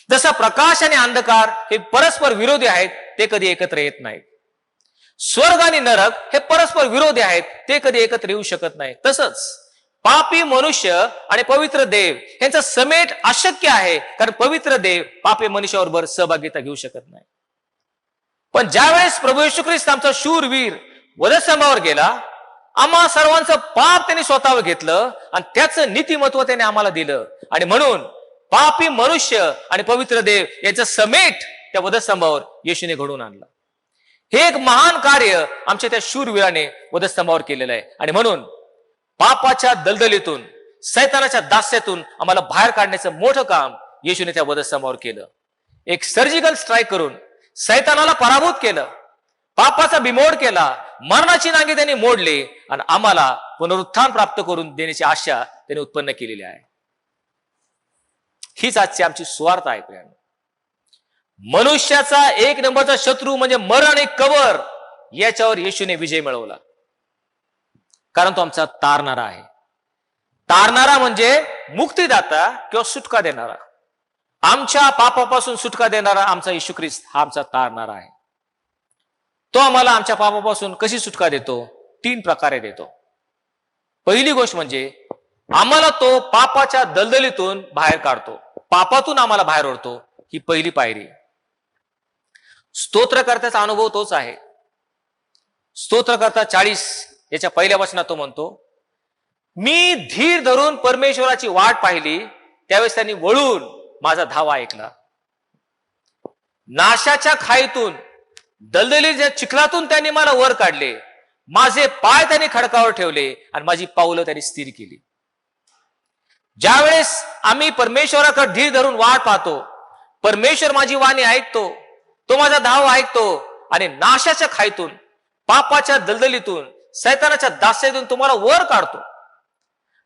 जसं प्रकाश आणि अंधकार हे परस्पर विरोधी आहेत, ते कधी एकत्र येत नाहीत. स्वर्ग आणि नरक हे परस्पर विरोधी आहेत, ते कधी एकत्र येऊ शकत नाही. तसंच पापी मनुष्य आणि पवित्र देव यांचा समेट अशक्य आहे, कारण पवित्र देव पापी मनुष्याबरोबर सहभागिता घेऊ शकत नाही. पण ज्यावेळेस प्रभू येशू ख्रिस्त आमचा शूरवीर वधस्तंभावर गेला, आम्हा सर्वांचं पाप त्यांनी स्वतःवर घेतलं आणि त्याचं नीतिमत्व त्याने आम्हाला दिलं. आणि म्हणून पापी मनुष्य आणि पवित्र देव याचं समेट त्या वधस्तंभावर येशूने घडवून आणलं. हे एक महान कार्य आमच्या त्या शूरवीराने वधस्तंभावर केलेलं आहे. आणि म्हणून पापाच्या दलदलीतून, सैतानाच्या दास्यातून आम्हाला बाहेर काढण्याचं मोठं काम येशूने त्या वधस्तंभावर केलं. एक सर्जिकल स्ट्राईक करून सैतानाला पराभूत केलं, पापाचा बिमोड केला, मरणाची नांगी त्यांनी मोडली आणि आम्हाला पुनरुत्थान प्राप्त करून देण्याची आशा त्यांनी उत्पन्न केलेली आहे. हीच आजची आमची सुवार्ता आहे. प्रियानो, मनुष्याचा 1 नंबरचा शत्रू म्हणजे मरण आणि कबर, याच्यावर येशूने विजय मिळवला. कारण तो आमचा तारणारा आहे. तारणारा म्हणजे मुक्तीदाता किंवा सुटका देणारा. आमच्या पापापासून सुटका देणारा आमचा येशू ख्रिस्त हा आमचा तारणारा आहे. तो आम्हाला आमच्या पापापासून कशी सुटका देतो? 3 प्रकारे देतो. पहिली गोष्ट म्हणजे आम्हाला तो पापाच्या दलदलीतून बाहेर काढतो, पापातून आम्हाला बाहेर ओढतो. ही पहिली पायरी. स्तोत्रकर्त्याचा अनुभव तोच आहे. स्तोत्रकर्ता 40 याच्या पहिल्या वचनात तो म्हणतो, मी धीर धरून परमेश्वराची वाट पाहिली, त्यावेळेस त्यांनी वळून माझा धावा ऐकला. नाशाच्या खाईतून, दलदलीच्या चिखलातून त्यांनी मला वर काढले, माझे पाय त्यांनी खडकावर ठेवले आणि माझी पावलं त्यांनी स्थिर केली. ज्यावेळेस आम्ही परमेश्वराकडे धीर धरून वाट पाहतो, परमेश्वर माझी वाणी ऐकतो, तो माझा धाव ऐकतो आणि नाशाच्या खाईतून, पापाच्या दलदलीतून, सैतानाच्या दास्यातून तुम्हाला वर काढतो.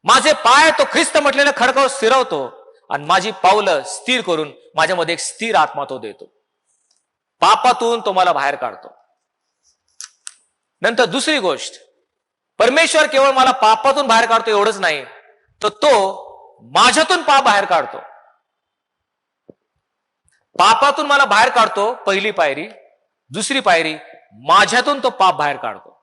माझे पाय तो ख्रिस्त म्हटलेल्या खडकावर स्थिरवतो आणि माझी पावलं स्थिर करून माझ्यामध्ये एक स्थिर आत्मा तो देतो. पापातून तो मला बाहेर काढतो. नंतर दुसरी गोष्ट, परमेश्वर केवळ मला पापातून बाहेर काढतो एवढंच नाही, तर तो माझ्यातून पाप बाहेर काढतो. पापातून मला बाहेर काढतो, पहिली पायरी. दुसरी पायरी, माझ्यातून तो पाप बाहेर काढतो.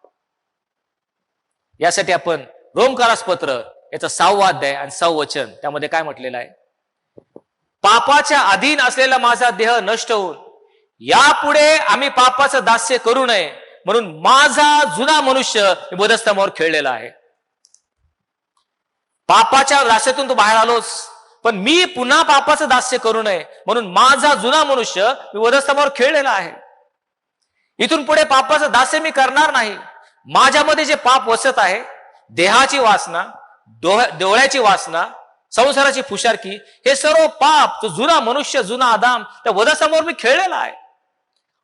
यासाठी आपण रोमकारास पत्र याचा 6वा अध्याय आणि 6वं वचन, त्यामध्ये काय म्हटलेलं आहे? पापाच्या अधीन असलेला माझा देह नष्ट होऊन यापुढे आम्ही पापाचं दास्य करू नये म्हणून माझा जुना मनुष्य मी वधस्तंभावर खेळलेला आहे. पापाच्या दास्यातून तू बाहेर आलोस, पण मी पुन्हा पापाचं दास्य करू नये म्हणून माझा जुना मनुष्य मी वधस्तंभावर खेळलेला आहे. इथून पुढे पापाचं दास्य मी करणार नाही. माझ्यामध्ये जे पाप वसत आहे, देहाची वासना, डोळ्याची वासना, संसाराची फुशारकी, हे सर्व पाप, तो जुना मनुष्य, जुना आदाम त्या वधस्तंभावर मी खेळलेला आहे.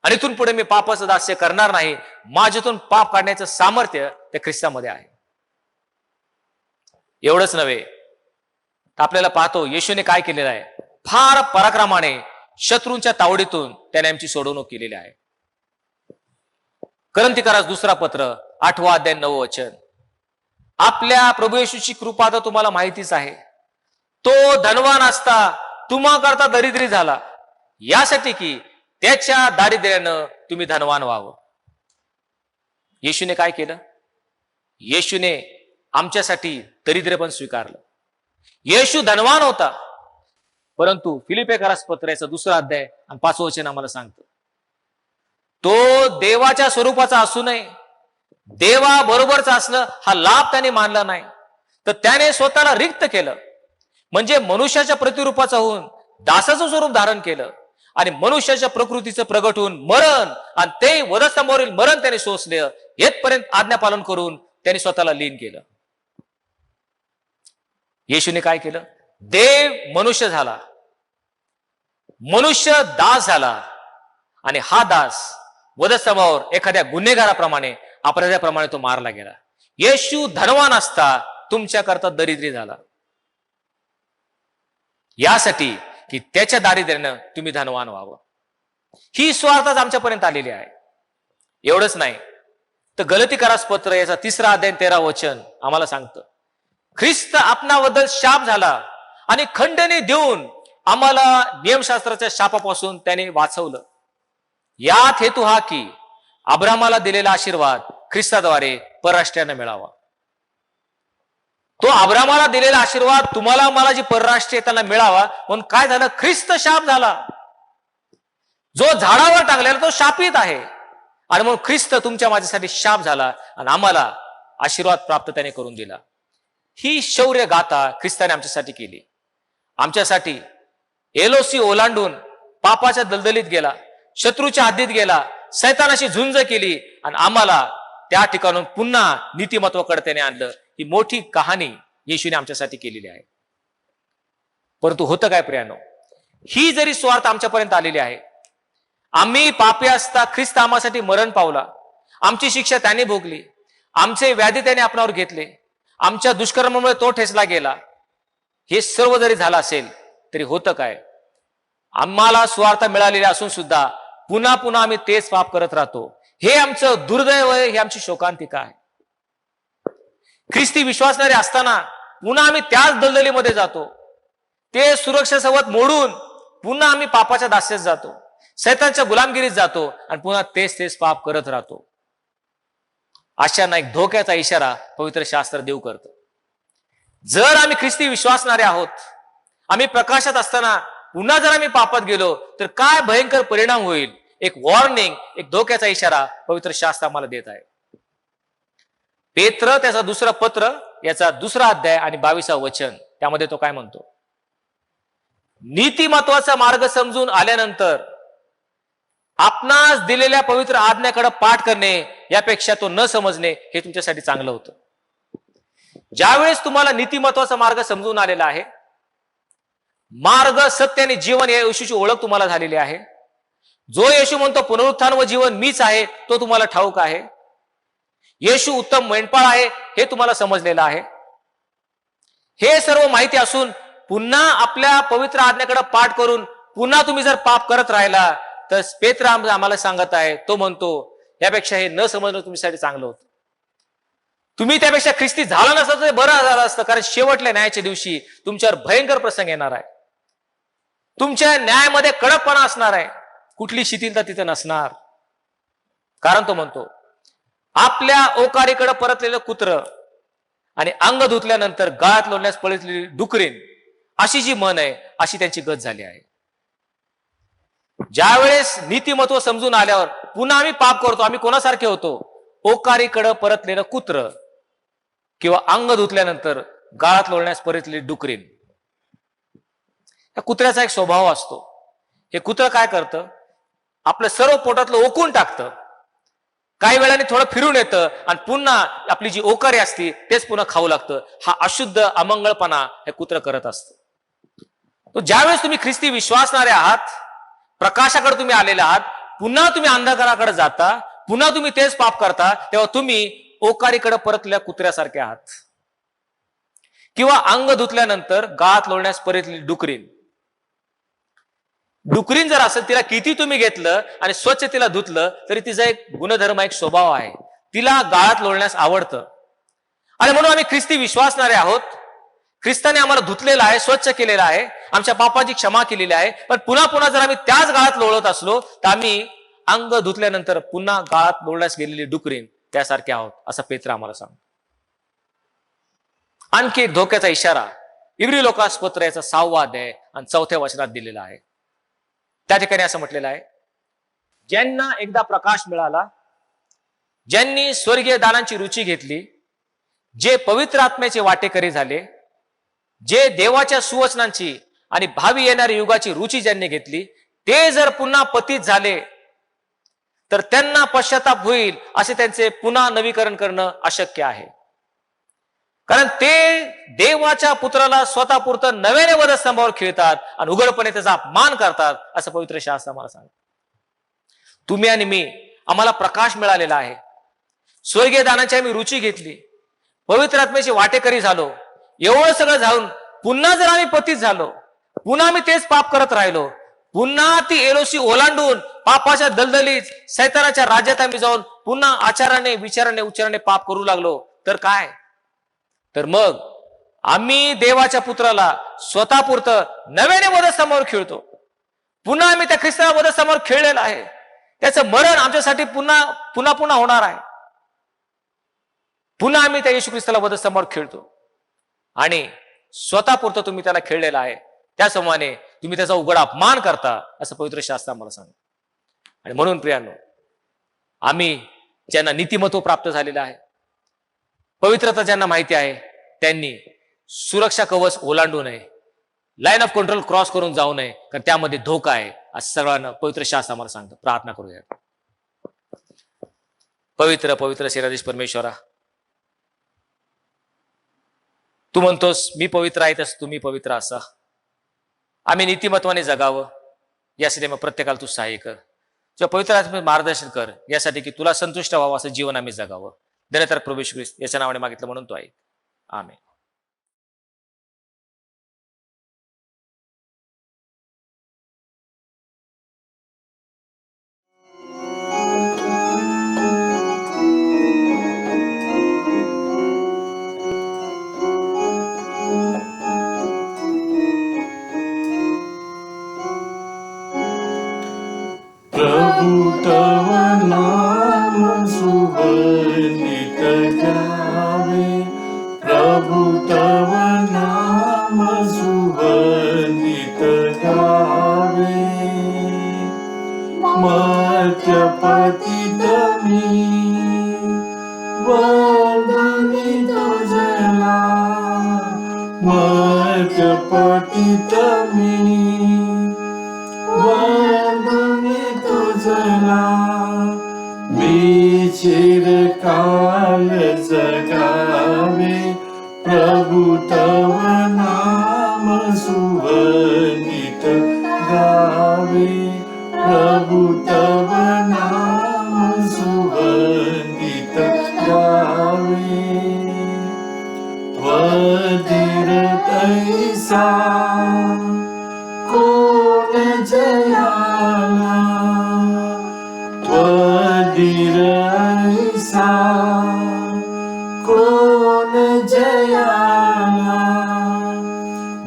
आणि इथून पुढे मी पापाचं दास्य करणार नाही. माझ्यातून पाप काढण्याचं सामर्थ्य त्या ख्रिस्तामध्ये आहे. एवढंच नव्हे, आपल्याला पाहतो येशूने काय केलेलं आहे. फार पराक्रमाने शत्रूंच्या तावडीतून त्याने आमची सोडवणूक केलेली आहे. करंथीकरास दुसरा पत्र 8 अध्याय 9 वचन. आपल्या प्रभू येशूची कृपा तर तुम्हाला माहितीच आहे. तो धनवान असता तुम्हा करता दरिद्री झाला, यासाठी की त्याच्या दारिद्र्यानं तुम्ही धनवान व्हावं. येशूने काय केलं? येशूने आमच्यासाठी दरिद्र पण स्वीकारलं. येशू धनवान होता, परंतु फिलिप्पेकरास पत्राचा 2 अध्याय आणि 5 वचन आम्हाला सांगतं, तो देवाच्या स्वरूपाचा असू नये, देवा बरोबरचा असणं हा लाभ त्याने मानला नाही, तर त्याने स्वतःला रिक्त केलं, म्हणजे मनुष्याच्या प्रतिरूपाचा होऊन दासाचं स्वरूप धारण केलं आणि मनुष्याच्या प्रकृतीचं प्रगट होऊन मरण आणि ते वधस्तंभावरील मरण त्याने सोसले, येथपर्यंत आज्ञापालन करून त्याने स्वतःला लीन केलं. येशूने काय केलं? देव मनुष्य झाला, मनुष्य दास झाला आणि हा दास वधस्तंभावर एखाद्या गुन्हेगाराप्रमाणे, अपराध्याप्रमाणे तो मारला गेला. येशू धनवान असता तुमच्या करता दरिद्री झाला, यासाठी की त्याच्या दारिद्र्यानं तुम्ही धनवान व्हावं. ही स्वार्थच आमच्यापर्यंत आलेली आहे. एवढंच नाही तर गलतीकरास पत्र याचा 3 अध्याय 13 वचन आम्हाला सांगतं, ख्रिस्त आपणाबद्दल शाप झाला आणि खंडणी देऊन आम्हाला नियमशास्त्राच्या शापापासून त्याने वाचवलं. यात हेतू हा की अब्रामाला दिलेला आशीर्वाद ख्रिस्ताद्वारे परराष्ट्रीयांना मिळावा. तो अब्रामाला दिलेला आशीर्वाद तुम्हाला मला जी परराष्ट्रीय त्यांना मिळावा म्हणून काय झालं? ख्रिस्त शाप झाला. जो झाडावर टांगलेला तो शापित आहे आणि म्हणून ख्रिस्त तुमच्या माझ्यासाठी शाप झाला आणि आम्हाला आशीर्वाद प्राप्त त्याने करून दिला. ही शौर्य गाथा ख्रिस्ताने आमच्यासाठी केली. आमच्यासाठी एलोसी ओलांडून पापाच्या दलदलीत गेला, शत्रूच्या हद्दीत गेला, सैतानाशी झुंज केली आणि आम्हाला त्या ठिकाणून पुन्हा नीतिमत्वाकडे त्याने आणलं. ही मोठी कहाणी येशूने आमच्यासाठी केलेली आहे. परंतु होतं काय प्रियानो? ही जरी स्वार्थ आमच्यापर्यंत आलेली आहे, आम्ही पापी असता ख्रिस्त आम्हासाठी मरण पावला, आमची शिक्षा त्याने भोगली, आमचे व्याधी त्याने आपणावर घेतले, आमच्या दुष्कर्मामुळे तो ठेचला गेला, हे सर्व जरी झालं असेल तरी होतं काय? आम्हाला स्वार्थ मिळालेले असून सुद्धा पुन्हा पुन्हा आम्ही तेच पाप करत राहतो. हे आमचं दुर्दैव आहे, हे आमची शोकांतिका आहे. ख्रिस्ती विश्वासणारे असताना पुन्हा आम्ही त्याच दलदलीमध्ये जातो. ते सुरक्षा संवाद मोडून पुन्हा आम्ही पापाच्या दास्यात जातो, शैतानच्या गुलामगिरीत जातो आणि पुन्हा तेच पाप करत राहतो. अशांना एक धोक्याचा इशारा पवित्र शास्त्र देव करतं. जर आम्ही ख्रिस्ती विश्वासणारे आहोत, आम्ही प्रकाशात असताना पुन्हा जर आम्ही पापात गेलो तर काय भयंकर परिणाम होईल? एक वॉर्निंग, एक धोक्याचा इशारा पवित्र शास्त्र आम्हाला देत आहे. पेत्र त्याचा 2 पत्र याचा 2 अध्याय आणि 22 वचन, त्यामध्ये तो काय म्हणतो? नीतिमत्वाचा मार्ग समजून आल्यानंतर आपणास दिलेल्या पवित्र आज्ञाकडे पाठ करणे यापेक्षा तो न समजणे हे तुमच्यासाठी चांगलं होतं. ज्यावेळेस तुम्हाला नीतिमत्वाचा मार्ग समजून आलेला आहे, मार्ग, सत्य आणि जीवन या येशूची ओळख तुम्हाला झालेली आहे, जो येशू म्हणतो पुनरुत्थान व जीवन मीच आहे तो तुम्हाला ठाऊक आहे, येशू उत्तम मेंढपाळ आहे हे तुम्हाला समजलेलं आहे. हे सर्व माहिती असून पुन्हा आपल्या पवित्र आज्ञेकडे पाठ करून पुन्हा तुम्ही जर पाप करत राहिला तर पेत्र आम्हाला सांगत आहे, तो म्हणतो यापेक्षा हे न समजणं तुमच्यासाठी चांगलं होतं. तुम्ही त्यापेक्षा ख्रिस्ती झाला नसतं तर बरं झालं असतं, कारण शेवटल्या न्यायाच्या दिवशी तुमच्यावर भयंकर प्रसंग येणार आहे. तुमच्या न्यायामध्ये कडकपणा असणार आहे, कुठली शिथिलता तिथे नसणार. कारण तो म्हणतो आपल्या ओकारीकडे परतलेलं कुत्र आणि अंग धुतल्यानंतर गाळात लोळण्यास पळतलेली डुकरीन, अशी जी मन आहे अशी त्यांची गत झाली आहे. ज्यावेळेस नीतिमत्व समजून आल्यावर पुन्हा आम्ही पाप करतो, आम्ही कोणासारखे होतो? ओकारीकडं परतलेलं कुत्र किंवा अंग धुतल्यानंतर गाळात लोळण्यास परतलेली डुकरीन. या कुत्र्याचा एक स्वभाव असतो. हे कुत्र काय करतं? आपलं सर्व पोटातलं ओकून टाकतं, काही वेळाने थोडं फिरून येतं आणि पुन्हा आपली जी ओकारी असती तेच पुन्हा खाऊ लागतं. हा अशुद्ध अमंगळपणा हे कुत्र करत असतं. तो ज्यावेळेस तुम्ही ख्रिस्ती विश्वासणारे आहात, प्रकाशाकडे तुम्ही आलेले आहात, पुन्हा तुम्ही अंधकाराकडे जाता, पुन्हा तुम्ही तेच पाप करता, तेव्हा तुम्ही ओकारीकडे परतलेल्या कुत्र्यासारखे आहात. किंवा अंग धुतल्यानंतर गाळात लोळण्यास परतलेली डुकरीन. डुकरीन जर असेल, तिला किती तुम्ही घेतलं आणि स्वच्छ तिला धुतलं तरी तिचा एक गुणधर्म, एक स्वभाव आहे, तिला गाळात लोळण्यास आवडतं. आणि म्हणून आम्ही ख्रिस्ती विश्वासणारे आहोत. ख्रिस्ताने आम्हाला धुतलेला आहे, स्वच्छ केलेला आहे, आमच्या पापाची क्षमा केलेली आहे. पण पुन्हा पुन्हा जर आम्ही त्याच गाळात लोळत असलो तर आम्ही अंग धुतल्यानंतर पुन्हा गाळात लोळण्यास गेलेली डुकरीन त्यासारखे आहोत, असं पेत्र आम्हाला सांगतो. आणखी एक धोक्याचा इशारा इब्री लोकास पत्र याचा 6वा अध्याय आणि 4थ्या वचनात दिलेला आहे. त्या ठिकाणी असं म्हटलेलं आहे, ज्यांना एकदा प्रकाश मिळाला, ज्यांनी स्वर्गीय दानांची रुची घेतली, जे पवित्र आत्म्याचे वाटेकरी झाले, जे देवाच्या सुवचनांची आणि भावी येणाऱ्या युगाची रुची ज्यांनी घेतली, ते जर पुन्हा पतित झाले तर त्यांना पश्चाताप होईल, असे त्यांचे पुन्हा नवीकरण करणं अशक्य आहे. कारण ते देवाच्या पुत्राला स्वतःपुरतं नव्याने वधस्तंभावर खेळतात आणि उघडपणे त्याचा अपमान करतात, असं पवित्र शास्त्र आम्हाला सांगतं. तुम्ही आणि मी, आम्हाला प्रकाश मिळालेला आहे, स्वर्गीय दानाची आम्ही रुची घेतली, पवित्र आत्म्याची वाटेकरी झालो. एवढं सगळं जाऊन पुन्हा जर आम्ही पतित झालो, पुन्हा आम्ही तेच पाप करत राहिलो, पुन्हा ती एलोसी ओलांडून पापाच्या दलदलीत सैतानाच्या राज्यात आम्ही जाऊन पुन्हा आचाराने, विचाराने, उच्चाराने पाप करू लागलो, तर काय? तर मग आम्ही देवाच्या पुत्राला स्वतःपुरतं नव्याने वधस्तंभावर खेळतो. पुन्हा आम्ही त्या ख्रिस्ताला वधस्तंभावर खेळलेलं आहे. त्याचं मरण आमच्यासाठी पुन्हा पुन्हा पुन्हा होणार आहे. पुन्हा आम्ही त्या येशू ख्रिस्ताला वधस्तंभावर खेळतो आणि स्वतःपुरतं तुम्ही त्याला खेळलेला आहे, त्याप्रमाणे तुम्ही त्याचा उघड अपमान करता, असं पवित्र शास्त्र आम्हाला सांगतं. आणि म्हणून प्रियांनो, आम्ही ज्यांना नीतिमत्व प्राप्त झालेलं आहे, पवित्रता ज्यांना माहिती आहे, त्यांनी सुरक्षा कवच ओलांडू नये, लाईन ऑफ कंट्रोल क्रॉस करून जाऊ नये, कारण त्यामध्ये धोका आहे, असं सगळ्यांना पवित्र शास्त्र आम्हाला सांगतं. प्रार्थना करूया. पवित्र पवित्र सेनाधीश परमेश्वरा, तू म्हणतोस मी पवित्र आहे तसं तुम्ही पवित्र असा. आम्ही नीतिमत्वाने जगावं यासाठी मग प्रत्येकाला तू सहाय्य कर, तुझ्या पवित्र आत्म्याने मार्गदर्शन कर, यासाठी की तुला संतुष्ट व्हावं असं जीवन आम्ही जगावं. धन्यतर प्रभू येशू ख्रिस्त याच्या नावाने मागितलं म्हणून तो ऐक. आमेन. प्रभु तव नाम सुवंदित गावे, प्रभु तव नाम सुवंदित गावे. मर्त्य पतित मी वंदनित तुझला, मर्त्य पतित मी वंदनित तुझला. मी चिरकाल जगावे, प्रभु तव नाम सुवंदित गावे, प्रभु तव नाम सुवंदित गावे. त्वदीर तैसा कोण जयाला, त्वदीर ऐसा कोण जयाला.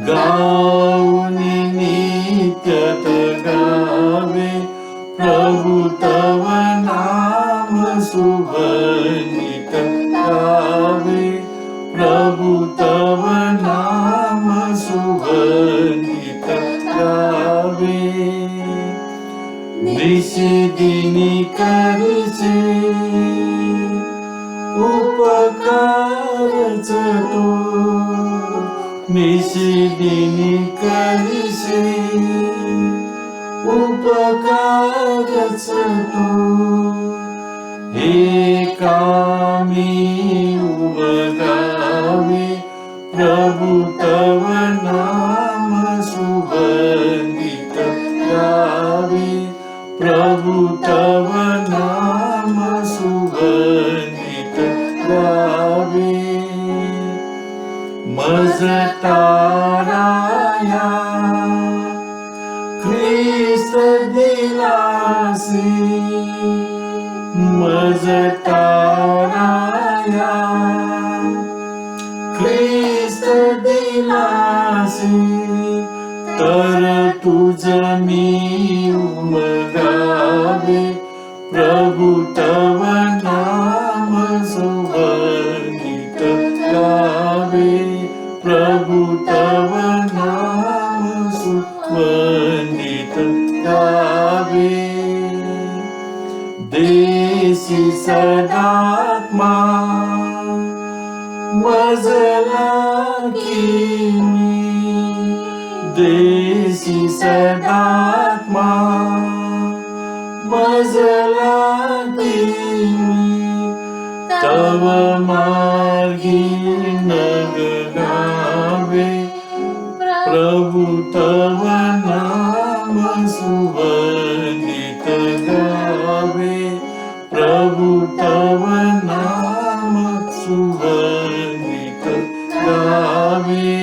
गाऊन नित्य गावे, निशिदिनी करचे उपकारच तो निशिदिनी करचे उपकारच तो एकामी उबगावे प्रभु तव नाम सुगंधित गावे प्रभु तव नाम सुगंधित गावे मज ताराया ख्रिस्त दिलासी मज ताराया ख्रिस्त दिलासी तर तुझ मी उमगावे प्रभु तव नाम सुगंधित गावे प्रभु तव नाम सुगंधित गावे देसी सदात्मा मजला देसी सदात्मा मजला तव मार्गी नग गावे प्रभु तव नाम सुगंधित गावे प्रभु तव नाम सुगंधित गावे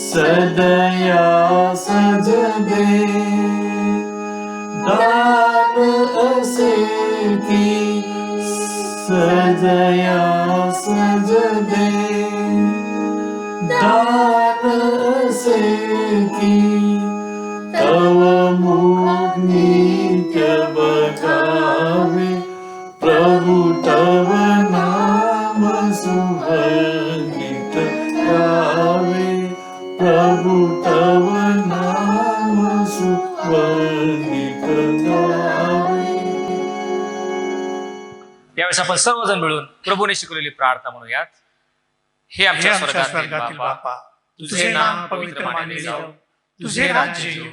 सदया सजदे दान असे की सजया सजदे दान असे की तव मुख नित्य बगावे प्रभु तव नाम सुगंधित गावे प्रभु तव नाम सुगंधित गावे. यावेळेस आपण सर्वजण मिळून प्रभूने शिकवलेली प्रार्थना म्हणूयात. हे आमच्या स्वर्गातील बापा, तुझे नाम पवित्र मानले जाओ, तुझे राज्य येऊ,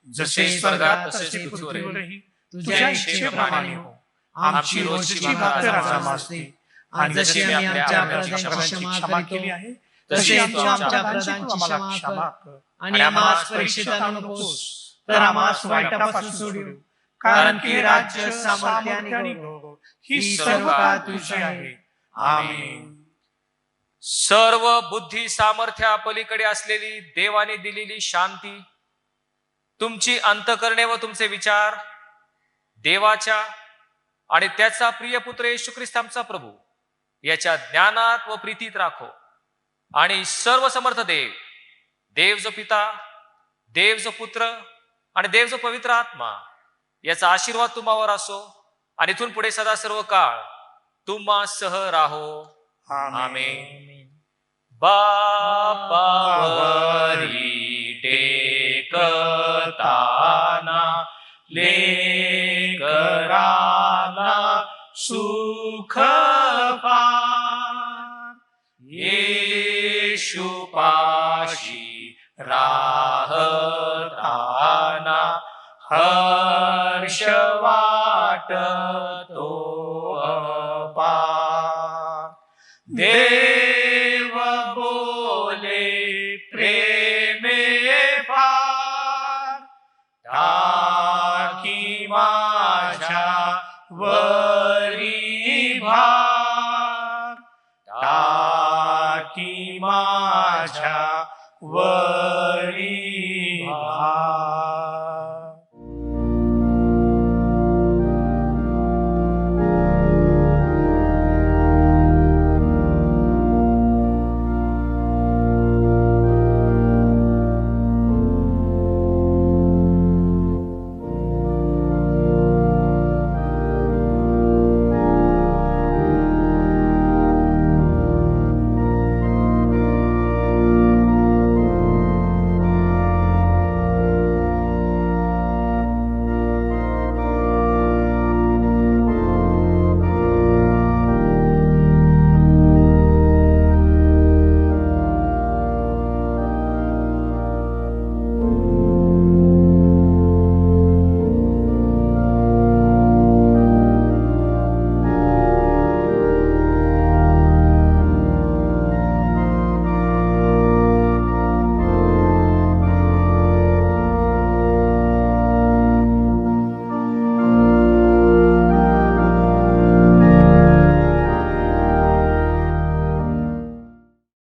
जसे स्वर्गात तसे पृथ्वीवरही तुझ्या इच्छेप्रमाणे हो. आमची रोजची भाकर आज आम्हास दे, आणि जशी आम्ही आमच्या अपराधांची क्षमा केली आहे तशी तू आमच्या अपराधांची क्षमा कर, आणि आम्हास परीक्षेत आणू नकोस, तर आम्हास वाईटापासून सोडव, कारण की राज्य, सामर्थ्य आणि गौरव ही सर्व काळ तुझी आहे. आमेन. सर्व बुद्धी सामर्थ्या पलीकडे असलेली देवाने दिलेली शांती तुमची अंतःकरणे व तुमचे विचार देवाच्या आणि त्याचा प्रिय पुत्र येशू ख्रिस्त आमचा प्रभू याच्या ज्ञानात व प्रीतीत राखो. आणि सर्व समर्थ देव जो पिता, देव जो पुत्र आणि देव जो पवित्र आत्मा याचा आशीर्वाद तुम्हावर असो आणि इथून पुढे सदा सर्व काळ तुम्हा सह राहो. आमेन. बापावरी टेकताना लेकराला सुख पार, येशू पाशी राहताना हर्ष वाटतो अपार. देव बोले प्रेमे फार